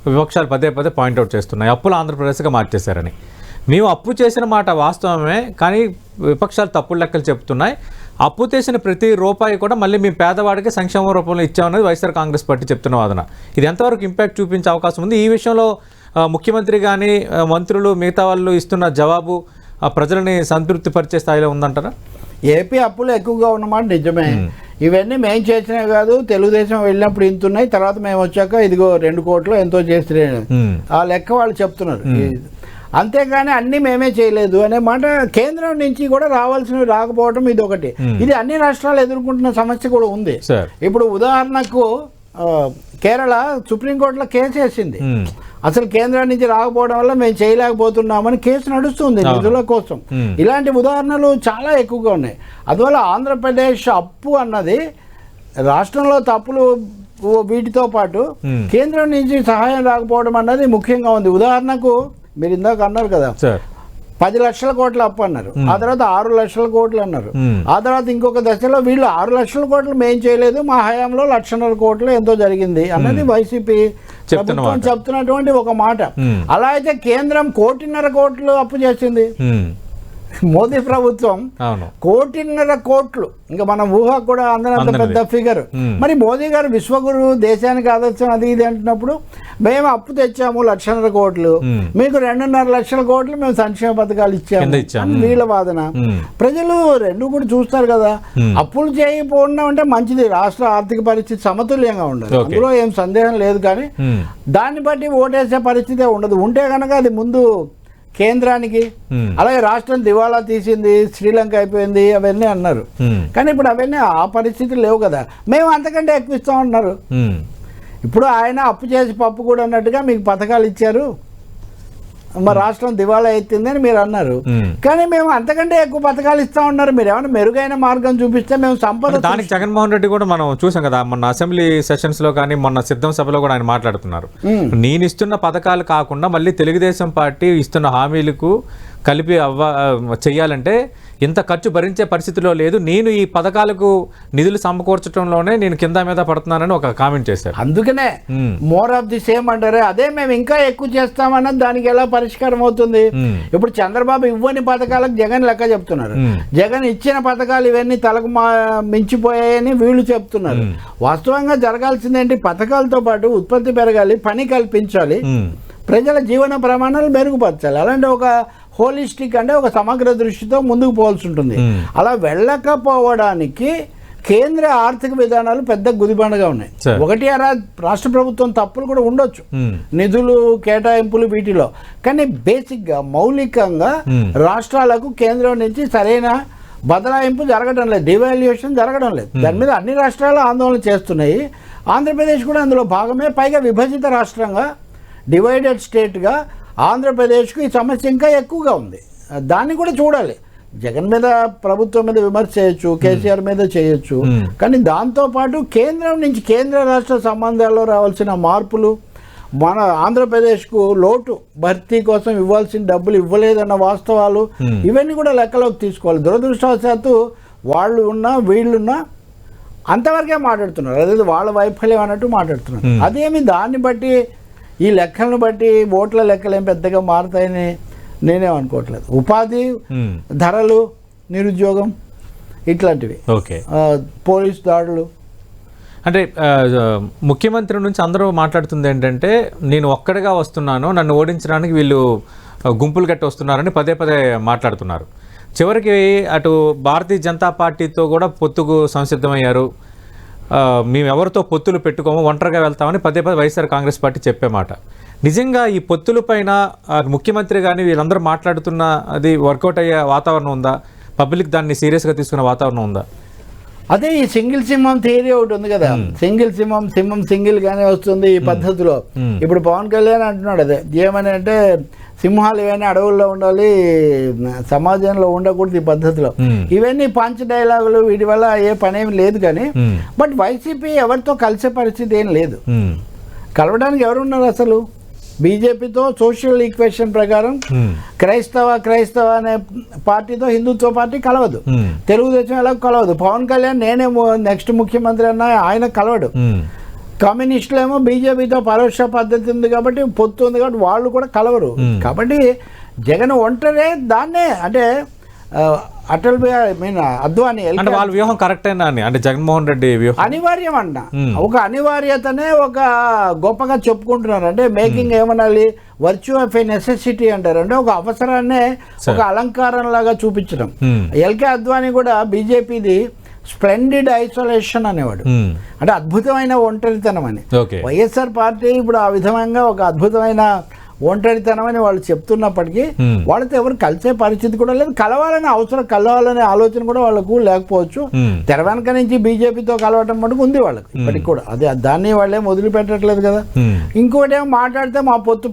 విపక్షాలు పదే పాయింట్అవుట్ చేస్తున్నాయి. అప్పులు ఆంధ్రప్రదేశ్గా మార్చేశారని. మేము అప్పు చేసిన మాట వాస్తవమే, కానీ విపక్షాలు తప్పుడు లెక్కలు చెప్తున్నాయి. అప్పు చేసిన ప్రతి రూపాయి కూడా మళ్ళీ మీ పేదవాడికి సంక్షేమ రూపంలో ఇచ్చామనేది వైఎస్ఆర్ కాంగ్రెస్ పార్టీ చెప్తున్న వాదన. ఇది ఎంతవరకు ఇంపాక్ట్ చూపించే అవకాశం ఉంది? ఈ విషయంలో ముఖ్యమంత్రి కానీ మంత్రులు మిగతా వాళ్ళు ఇస్తున్న జవాబు ప్రజలని సంతృప్తి పరిచే స్థాయిలో ఉందంటారా? ఏపీ అప్పులు ఎక్కువగా ఉన్నమాట నిజమే. ఇవన్నీ మేము చేసినవి కాదు, తెలుగుదేశం వెళ్ళినప్పుడు ఇంత ఉన్నాయి, తర్వాత మేము వచ్చాక ఇదిగో 2 కోట్లు ఎంతో చేస్తున్నాయి, ఆ లెక్క వాళ్ళు చెప్తున్నారు. అంతేగాని అన్ని మేమే చేయలేదు అనే మాట కేంద్రం నుంచి కూడా రావాల్సినవి రాకపోవడం ఇది ఒకటి. ఇది అన్ని రాష్ట్రాలు ఎదుర్కొంటున్న సమస్య కూడా ఉంది. ఇప్పుడు ఉదాహరణకు కేరళ సుప్రీంకోర్టులో కేసు వేసింది, అసలు కేంద్రం నుంచి రాకపోవడం వల్ల మేము చేయలేకపోతున్నామని కేసు నడుస్తుంది నిధుల కోసం. ఇలాంటి ఉదాహరణలు చాలా ఎక్కువగా ఉన్నాయి. అందువల్ల ఆంధ్రప్రదేశ్ అప్పు అన్నది రాష్ట్రంలో తప్పులు వీటితో పాటు కేంద్రం నుంచి సహాయం రాకపోవడం అన్నది ముఖ్యంగా ఉంది. ఉదాహరణకు మీరు ఇందాక అన్నారు కదా 10 లక్షల కోట్ల అప్పు అన్నారు, ఆ తర్వాత 6 లక్షల కోట్లు అన్నారు, ఆ తర్వాత ఇంకొక దశలో వీళ్ళు 6 లక్షల కోట్లు మేం చేయలేదు, మా హయాంలో 1,50,000 కోట్లు ఎంతో జరిగింది అన్నది వైసీపీ ప్రభుత్వం చెప్తున్నటువంటి ఒక మాట. అలా అయితే కేంద్రం 1,50,000 కోట్లు అప్పు చేసింది, మోదీ ప్రభుత్వం 1,50,000 కోట్లు, ఇంకా మన ఊహ కూడా అందరంత పెద్ద ఫిగర్. మరి మోదీ గారు విశ్వగురు, దేశానికి ఆదర్శం, అది ఇది అంటున్నప్పుడు మేము అప్పు తెచ్చాము 1,50,000 కోట్లు, మీకు 2.5 లక్షల కోట్లు మేము సంక్షేమ పథకాలు ఇచ్చాము వీళ్ళ వాదన. ప్రజలు రెండు కూడా చూస్తారు కదా. అప్పులు చేయకపోవడం అంటే మంచిది, రాష్ట్ర ఆర్థిక పరిస్థితి సమతుల్యంగా ఉండదు, అందులో ఏం సందేహం లేదు. కానీ దాన్ని బట్టి ఓటేసే పరిస్థితే ఉండదు. ఉంటే కనుక అది ముందు కేంద్రానికి, అలాగే రాష్ట్రం దివాలా తీసింది, శ్రీలంక అయిపోయింది అవన్నీ అన్నారు. కానీ ఇప్పుడు అవన్నీ ఆ పరిస్థితులు లేవు కదా. మేము అంతకంటే ఎక్కువ ఇస్తామన్నారు. ఇప్పుడు ఆయన అప్పు చేసి పప్పు కూడా అన్నట్టుగా మీకు పథకాలు ఇచ్చారు, మా రాష్ట్రం దివాలా ఎత్తింది అని మీరు అన్నారు. కానీ మేము అంతకంటే ఎక్కువ పథకాలు ఇస్తా ఉన్నారు. మీరు ఏమైనా మెరుగైన మార్గం చూపిస్తే మేము సంపద. దానికి జగన్మోహన్ రెడ్డి కూడా మనం చూసాం కదా, మొన్న అసెంబ్లీ సెషన్స్ లో కానీ మొన్న సిద్ధం సభలో కూడా ఆయన మాట్లాడుతున్నారు. నేను ఇస్తున్న పథకాలు కాకుండా మళ్ళీ తెలుగుదేశం పార్టీ ఇస్తున్న హామీలకు కలిపి చెయ్యాలంటే ఇంత ఖర్చు భరించే పరిస్థితిలో లేదు, నేను ఈ పథకాలకు నిధులు సమకూర్చడంలోనే నేను కింద మీద పడుతున్నానని ఒక కామెంట్ చేశారు. అందుకనే మోర్ ఆఫ్ ది సేమ్ అంటారే, అదే మేము ఇంకా ఎక్కువ చేస్తామన్నది దానికి ఎలా పరిష్కారం అవుతుంది? ఇప్పుడు చంద్రబాబు ఇవ్వని పథకాలకు జగన్ లెక్క చెప్తున్నారు, జగన్ ఇచ్చిన పథకాలు ఇవన్నీ తలకు మించిపోయాయని వీళ్ళు చెప్తున్నారు. వాస్తవంగా జరగాల్సిందేంటి? పథకాలతో పాటు ఉత్పత్తి పెరగాలి, పని కల్పించాలి, ప్రజల జీవన ప్రమాణాలు మెరుగుపరచాలి. అలాంటి ఒక హోలిస్టిక్ అంటే ఒక సమగ్ర దృష్టితో ముందుకు పోవాల్సి ఉంటుంది. అలా వెళ్ళకపోవడానికి కేంద్ర ఆర్థిక విధానాలు పెద్ద గుదిబండగా ఉన్నాయి. ఒకటి రాష్ట్ర ప్రభుత్వం తప్పులు కూడా ఉండొచ్చు, నిధులు కేటాయింపులు వీటిలో, కానీ బేసిక్గా మౌలికంగా రాష్ట్రాలకు కేంద్రం నుంచి సరైన బదలాయింపు జరగడం లేదు, డివాల్యుయేషన్ జరగడం లేదు. దాని మీద అన్ని రాష్ట్రాలు ఆందోళన చేస్తున్నాయి. ఆంధ్రప్రదేశ్ కూడా అందులో భాగమే. పైగా విభజిత రాష్ట్రంగా, డివైడెడ్ స్టేట్గా ఆంధ్రప్రదేశ్కు ఈ సమస్య ఇంకా ఎక్కువగా ఉంది. దాన్ని కూడా చూడాలి. జగన్ మీద, ప్రభుత్వం మీద విమర్శ చేయొచ్చు, కేసీఆర్ మీద చేయొచ్చు, కానీ దాంతోపాటు కేంద్రం నుంచి కేంద్ర రాష్ట్ర సంబంధాల్లో రావాల్సిన మార్పులు, మన ఆంధ్రప్రదేశ్కు లోటు భర్తీ కోసం ఇవ్వాల్సిన డబ్బులు ఇవ్వలేదన్న వాస్తవాలు, ఇవన్నీ కూడా లెక్కలోకి తీసుకోవాలి. దురదృష్టవశాత్తు వాళ్ళు ఉన్నా వీళ్ళున్నా అంతవరకే మాట్లాడుతున్నారు, అదే వాళ్ళ వైఫల్యం అన్నట్టు మాట్లాడుతున్నారు. అదేమి దాన్ని బట్టి, ఈ లెక్కలను బట్టి ఓట్ల లెక్కలు ఏం పెద్దగా మారుతాయని నేనేమనుకోవట్లేదు. ఉపాధి, ధరలు, నిరుద్యోగం ఇట్లాంటివి, పోలీస్ దాడులు. అంటే ముఖ్యమంత్రి నుంచి అందరూ మాట్లాడుతుంది ఏంటంటే, నేను ఒక్కడిగా వస్తున్నాను, నన్ను ఓడించడానికి వీళ్ళు గుంపులు కట్టి వస్తున్నారని పదే పదే మాట్లాడుతున్నారు. చివరికి అటు భారతీయ జనతా పార్టీతో కూడా పొత్తుకు సంసిద్ధమయ్యారు. మేము ఎవరితో పొత్తులు పెట్టుకోమో, ఒంటరిగా వెళ్తామని పదే పదే వైఎస్ఆర్ కాంగ్రెస్ పార్టీ చెప్పే మాట. నిజంగా ఈ పొత్తుల పైన ముఖ్యమంత్రి కానీ వీళ్ళందరూ మాట్లాడుతున్న అది వర్కౌట్ అయ్యే వాతావరణం ఉందా? పబ్లిక్ దాన్ని సీరియస్గా తీసుకునే వాతావరణం ఉందా? అదే ఈ సింగిల్ సింహం థియరీ ఒకటి ఉంది కదా, సింగిల్ సింహం సింగిల్ గానే వస్తుంది ఈ పద్ధతిలో. ఇప్పుడు పవన్ కళ్యాణ్ అంటున్నాడు అదే, ఏమని అంటే సింహాలు ఇవన్నీ అడవుల్లో ఉండాలి, సమాజంలో ఉండకూడదు ఈ పద్ధతిలో. ఇవన్నీ పంచ్ డైలాగులు, వీటి వల్ల ఏ పనేమి లేదు. కానీ బట్ వైసీపీ ఎవరితో కలిసే పరిస్థితి ఏం లేదు. కలవడానికి ఎవరున్నారు అసలు? బీజేపీతో సోషల్ ఈక్వేషన్ ప్రకారం క్రైస్తవ అనే పార్టీతో హిందుత్వ పార్టీ కలవదు, తెలుగుదేశం ఎలా కలవదు, పవన్ కళ్యాణ్ నేనే నెక్స్ట్ ముఖ్యమంత్రి అన్న ఆయన కలవడు, కమ్యూనిస్టులేమో బీజేపీతో పరోక్ష పద్ధతి ఉంది కాబట్టి, పొత్తు ఉంది కాబట్టి వాళ్ళు కూడా కలవరు. కాబట్టి జగన్ ఒంటరే దాన్నే అంటే అటల్ బిహారీ అద్వానీ వాళ్ళ వ్యూహం కరెక్టేనా అని అంటే జగన్మోహన్ రెడ్డి వ్యూహం అనివార్యం అంట. ఒక అనివార్యతనే ఒక గొప్పగా చెప్పుకుంటున్నారు. అంటే మేకింగ్ ఏమనాలి, వర్చ్యూ ఆఫ్ ఏ నెసెసిటీ అంటారు. అంటే ఒక అవసరాన్నే ఒక అలంకారం లాగా చూపించడం. ఎల్కే అద్వానీ కూడా బీజేపీది స్ప్లెండిడ్ ఐసోలేషన్ అనేవాడు, అంటే అద్భుతమైన ఒంటరితనం అని. వైఎస్ఆర్ పార్టీ ఇప్పుడు ఆ విధంగా ఒక అద్భుతమైన ఒంటరితనం అని వాళ్ళు చెప్తున్నప్పటికీ వాళ్ళతో ఎవరు కలిసే పరిస్థితి కూడా లేదు. కలవాలనే ఆలోచన కూడా వాళ్ళకు లేకపోవచ్చు. తెర వెనక నుంచి బీజేపీతో కలవటం మటుకు ఉంది వాళ్ళకి ఇప్పటికి కూడా. అదే దాన్ని వాళ్ళేం వదిలిపెట్టట్లేదు కదా. ఇంకోటి ఏమో మాట్లాడితే మా పొత్తు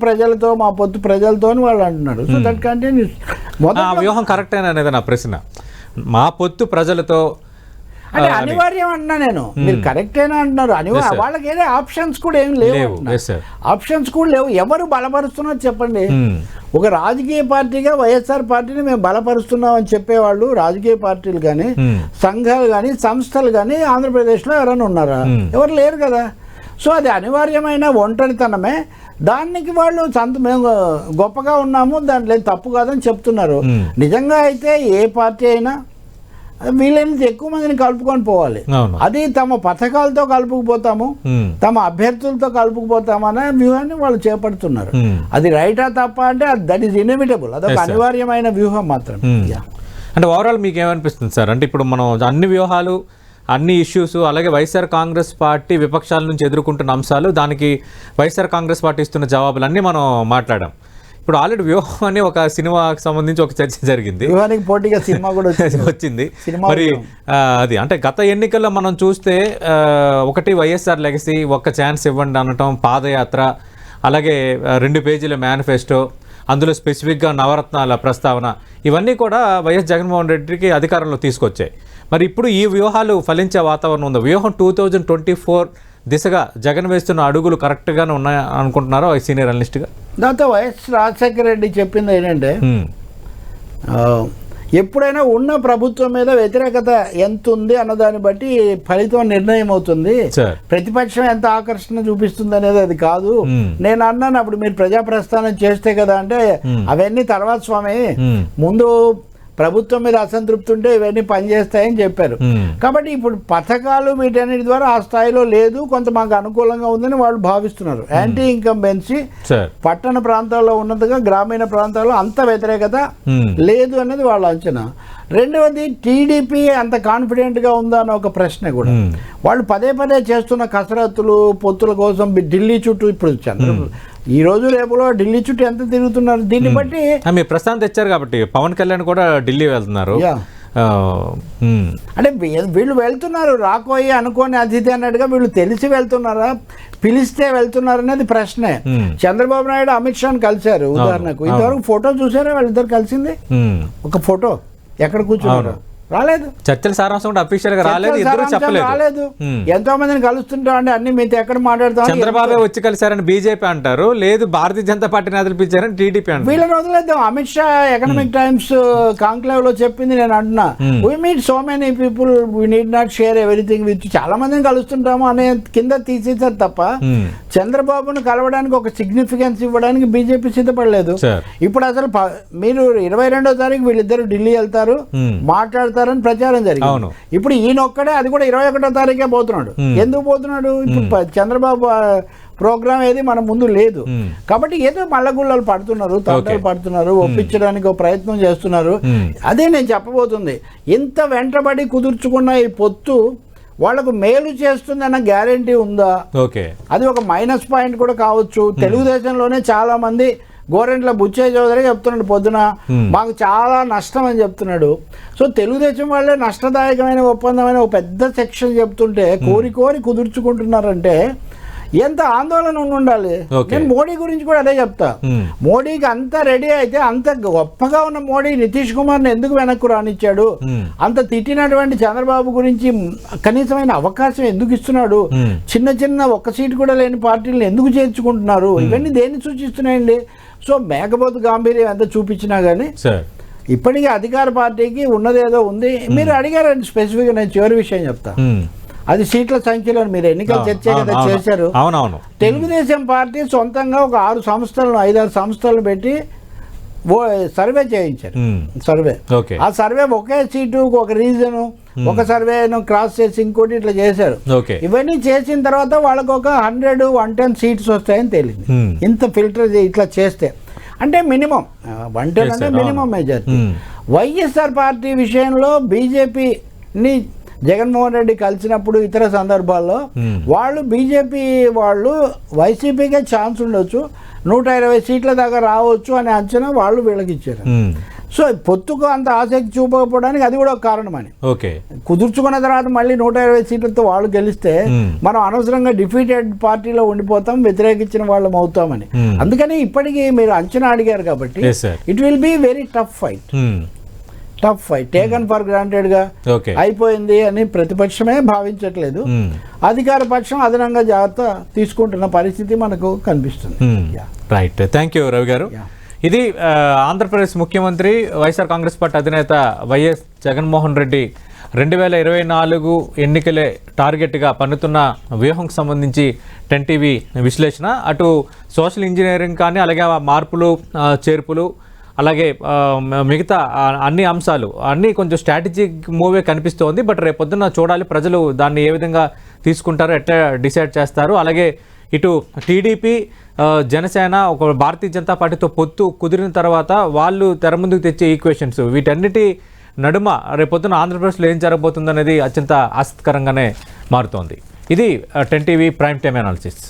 ప్రజలతో అని వాళ్ళు అంటున్నారు. So that continuous. వ్యూహం కరెక్టేనా అనేది నా ప్రశ్న. మా పొత్తు ప్రజలతో అంటే అనివార్యం అంటున్నా నేను, మీరు కరెక్టేనా అంటున్నారు. వాళ్ళకి ఏదో ఆప్షన్స్ కూడా ఏం లేవు, ఆప్షన్స్ కూడా లేవు. ఎవరు బలపరుస్తున్నారు చెప్పండి? ఒక రాజకీయ పార్టీగా వైఎస్ఆర్ పార్టీని మేము బలపరుస్తున్నాం అని చెప్పేవాళ్ళు రాజకీయ పార్టీలు కానీ, సంఘాలు కానీ, సంస్థలు కానీ ఆంధ్రప్రదేశ్లో ఎవరైనా ఉన్నారా? ఎవరు లేరు కదా. సో అది అనివార్యమైన ఒంటరితనమే. దానికి వాళ్ళు మేము గొప్పగా ఉన్నాము, దాంట్లో తప్పు కాదని చెప్తున్నారు. నిజంగా అయితే ఏ పార్టీ అయినా వీళ్ళని ఎక్కువ మందిని కలుపుకొని పోవాలి. అది తమ పథకాలతో కలుపుకుపోతాము, తమ అభ్యర్థులతో కలుపుకుపోతాము అనే వ్యూహాన్ని వాళ్ళు చేపడుతున్నారు. అది రైటా తప్ప అంటే దట్ ఈస్ ఇన్ఎవిటబుల్, అదొక అనివార్యమైన వ్యూహం మాత్రం. అంటే ఓవరాల్ మీకు ఏమనిపిస్తుంది సార్? అంటే ఇప్పుడు మనం అన్ని వ్యూహాలు, అన్ని ఇష్యూస్, అలాగే వైఎస్ఆర్ కాంగ్రెస్ పార్టీ విపక్షాల నుంచి ఎదుర్కొంటున్న అంశాలు, దానికి వైఎస్ఆర్ కాంగ్రెస్ పార్టీ ఇస్తున్న జవాబులు అన్నీ మనం మాట్లాడాం. ఇప్పుడు ఆల్రెడీ వ్యూహం అని ఒక సినిమాకి సంబంధించి ఒక చర్చ జరిగింది, పోటీగా సినిమా కూడా వచ్చింది. మరి అది అంటే గత ఎన్నికల్లో మనం చూస్తే ఒకటి వైఎస్ఆర్ లెగసీ, ఒక్క ఛాన్స్ ఇవ్వండి అనటం, పాదయాత్ర, అలాగే 2 పేజీల మేనిఫెస్టో, అందులో స్పెసిఫిక్గా నవరత్నాల ప్రస్తావన, ఇవన్నీ కూడా వైఎస్ జగన్మోహన్ రెడ్డికి అధికారంలో తీసుకొచ్చాయి. మరి ఇప్పుడు ఈ వ్యూహాలు ఫలించే వాతావరణం ఉందా? వ్యూహం 2024 దిశగా జగన్ వేస్తున్న అడుగులు కరెక్ట్గానే ఉన్నాయి అనుకుంటున్నారో సీనియర్ అనలిస్ట్గా? దాంతో వైఎస్ రాజశేఖర రెడ్డి చెప్పింది ఏంటంటే ఎప్పుడైనా ఉన్న ప్రభుత్వం మీద వ్యతిరేకత ఎంత ఉంది అన్నదాన్ని బట్టి ఫలితం నిర్ణయం అవుతుంది. ప్రతిపక్షం ఎంత ఆకర్షణ చూపిస్తుంది అనేది అది కాదు. నేను అన్నాను అప్పుడు మీరు ప్రజా ప్రస్థానం చేస్తే కదా అంటే అవన్నీ తర్వాత స్వామి, ముందు ప్రభుత్వం మీద అసంతృప్తి ఉంటే ఇవన్నీ పనిచేస్తాయని చెప్పారు. కాబట్టి ఇప్పుడు పథకాలు వీటన్నిటి ద్వారా ఆ స్థాయిలో లేదు, కొంత మాకు అనుకూలంగా ఉందని వాళ్ళు భావిస్తున్నారు. యాంటీ ఇన్కంబెన్సీ పట్టణ ప్రాంతాల్లో ఉన్నట్టుగా గ్రామీణ ప్రాంతాల్లో అంత వ్యతిరేకత లేదు అనేది వాళ్ళ అంచనా. రెండవది టీడీపీ అంత కాన్ఫిడెంట్గా ఉందా అన్న ఒక ప్రశ్న కూడా. వాళ్ళు పదే పదే చేస్తున్న కసరత్తులు పొత్తుల కోసం ఢిల్లీ చుట్టూ ఇప్పుడు ఈ రోజు రేపులో ఢిల్లీ చుట్టూ ఎంత తిరుగుతున్నారు, దీన్ని బట్టి మీ ప్రశాంత్ తెచ్చారు కాబట్టి పవన్ కళ్యాణ్ కూడా ఢిల్లీ వెళ్తున్నారు. అంటే వీళ్ళు వెళ్తున్నారు రాకోయి అనుకోని అతిథి అన్నట్టుగా, వీళ్ళు తెలిసి వెళ్తున్నారా పిలిస్తే వెళ్తున్నారు అనేది ప్రశ్నే. చంద్రబాబు నాయుడు అమిత్ షాని కలిశారు ఉదాహరణకు, ఇంతవరకు ఫోటో చూసారా వాళ్ళిద్దరు కలిసింది? ఒక ఫోటో ఎక్కడ కూర్చున్నారు? రాలేదు. చర్చల సారాంశం కూడా అఫీషియల్ గా రాలేదు, ఇద్దరు చెప్పలేదు. రాలేదు. ఎంతో మందిని కలుస్తుంటాం అంటే అన్ని మీతో ఎక్కడ మాట్లాడుతాం. చంద్రబాబు వచ్చి కలిసారని బీజేపీ అంటారు, లేదు భారతీయ జనతా పార్టీ నేతలు పిలిచారని టీడీపీ అంటారు. వీళ్ళని వదిలేద్దాం. Amit Shah economic times conclave లో చెప్పింది నేను అంటున్నా, we meet so many people, we need not share everything with, చాలా మందిని కలుస్తుంటాము అనే కింద తీసేసారు తప్ప చంద్రబాబును కలవడానికి ఒక సిగ్నిఫికెన్స్ ఇవ్వడానికి బీజేపీ సిద్ధపడలేదు. ఇప్పుడు అసలు మీరు 22వ తారీఖు వీళ్ళిద్దరు ఢిల్లీ వెళ్తారు, మాట్లాడతారని ప్రచారం జరిగింది. ఇప్పుడు ఈయనొక్కడే, అది కూడా 21వ తారీఖే పోతున్నాడు. ఎందుకు పోతున్నాడు? ఇప్పుడు చంద్రబాబు ప్రోగ్రామ్ ఏది మన ముందు లేదు కాబట్టి ఏదో మల్లగుళ్ళలు పడుతున్నారు, తోటలు పడుతున్నారు, ఒప్పించడానికి ఒక ప్రయత్నం చేస్తున్నారు. అదే నేను చెప్పబోతుంది. ఇంత వెంటబడి కుదుర్చుకున్న ఈ పొత్తు వాళ్లకు మేలు చేస్తుందన్న గ్యారంటీ ఉందా? అది ఒక మైనస్ పాయింట్ కూడా కావచ్చు. తెలుగుదేశంలోనే చాలా మంది, గోరెంట్ల బుచ్చయ్య చౌదరి చెప్తున్నాడు పొద్దున, మాకు చాలా నష్టం అని చెప్తున్నాడు. సో తెలుగుదేశం వాళ్ళే నష్టదాయకమైన ఒప్పందమైన ఒక పెద్ద సెక్షన్ చెప్తుంటే కోరి కోరి కుదుర్చుకుంటున్నారంటే ఎంత ఆందోళన ఉండాలి. నేను మోడీ గురించి కూడా అదే చెప్తా. మోడీకి అంత రెడీ అయితే, అంత గొప్పగా ఉన్న మోడీ నితీష్ కుమార్ని ఎందుకు వెనక్కు రానిచ్చాడు? అంత తిట్టినటువంటి చంద్రబాబు గురించి కనీసమైన అవకాశం ఎందుకు ఇస్తున్నాడు? చిన్న చిన్న ఒక్క సీటు కూడా లేని పార్టీలను ఎందుకు చేర్చుకుంటున్నారు? ఇవన్నీ దేన్ని సూచిస్తున్నాయండి? సో మేకపోతు గాంభీర్యం ఎంత చూపించినా కానీ ఇప్పటికీ అధికార పార్టీకి ఉన్నదేదో ఉంది. మీరు అడిగారండి స్పెసిఫిక్గా, నేను చివరి విషయం చెప్తా. అది సీట్ల సంఖ్యలో మీరు ఎన్నికల చర్చ కదా చేశారు. తెలుగుదేశం పార్టీ సొంతంగా ఒక 5-6 సంస్థలను పెట్టి సర్వే చేయించారు. సర్వే, ఆ సర్వే ఒకే సీటు ఒక రీజన్, ఒక సర్వేను క్రాస్ చేసి ఇంకోటి ఇట్లా చేశారు. ఇవన్నీ చేసిన తర్వాత వాళ్ళకు ఒక 100-110 సీట్స్ వస్తాయని తేలింది. ఇంత ఫిల్టర్ ఇట్లా చేస్తే అంటే మినిమం 110 అంటే మినిమం మెజారిటీ. వైఎస్ఆర్ పార్టీ విషయంలో బీజేపీని జగన్మోహన్ రెడ్డి కలిసినప్పుడు ఇతర సందర్భాల్లో వాళ్ళు బీజేపీ వాళ్ళు వైసీపీకే ఛాన్స్ ఉండొచ్చు, 120 సీట్ల దాకా రావచ్చు అనే అంచనా వాళ్ళు వీళ్ళకి ఇచ్చారు. సో పొత్తుకు అంత ఆసక్తి చూపకపోవడానికి అది కూడా ఒక కారణం అని. కుదుర్చుకున్న తర్వాత మళ్ళీ 120 సీట్లతో వాళ్ళు గెలిస్తే మనం అనవసరంగా డిఫీటెడ్ పార్టీలో ఉండిపోతాం, వ్యతిరేకించిన వాళ్ళం అవుతామని. అందుకని ఇప్పటికీ మీరు అంచనా అడిగారు కాబట్టి it will be very tough fight, taken for granted గా అయిపోయింది అని ప్రతిపక్షమే భావించట్లేదు. అధికార పక్షం అదనంగా జాగ్రత్త తీసుకుంటున్న పరిస్థితి మనకు కనిపిస్తుంది. రైట్, థ్యాంక్ యూ రవి గారు. ఇది ఆంధ్రప్రదేశ్ ముఖ్యమంత్రి వైఎస్ఆర్ కాంగ్రెస్ పార్టీ అధినేత వైఎస్ జగన్మోహన్ రెడ్డి 2024 ఎన్నికలే టార్గెట్గా పన్నుతున్న వ్యూహంకు సంబంధించి 10 టీవీ విశ్లేషణ. అటు సోషల్ ఇంజనీరింగ్ కానీ, అలాగే మార్పులు చేర్పులు, అలాగే మిగతా అన్ని అంశాలు అన్నీ కొంచెం స్ట్రాటజిక్ మూవే కనిపిస్తోంది. బట్ రేపు పొద్దున్న చూడాలి ప్రజలు దాన్ని ఏ విధంగా తీసుకుంటారో, ఎట్లా డిసైడ్ చేస్తారు. అలాగే ఇటు టీడీపీ, జనసేన ఒక భారతీయ జనతా పార్టీతో పొత్తు కుదిరిన తర్వాత వాళ్ళు తెర ముందుకు తెచ్చే ఈక్వేషన్స్, వీటన్నిటి నడుమ రేపొద్దున ఆంధ్రప్రదేశ్లో ఏం జరగబోతుందనేది అత్యంత ఆసక్తికరంగానే మారుతోంది. ఇది 10 టీవీ ప్రైమ్ టైమ్ అనాలిసిస్.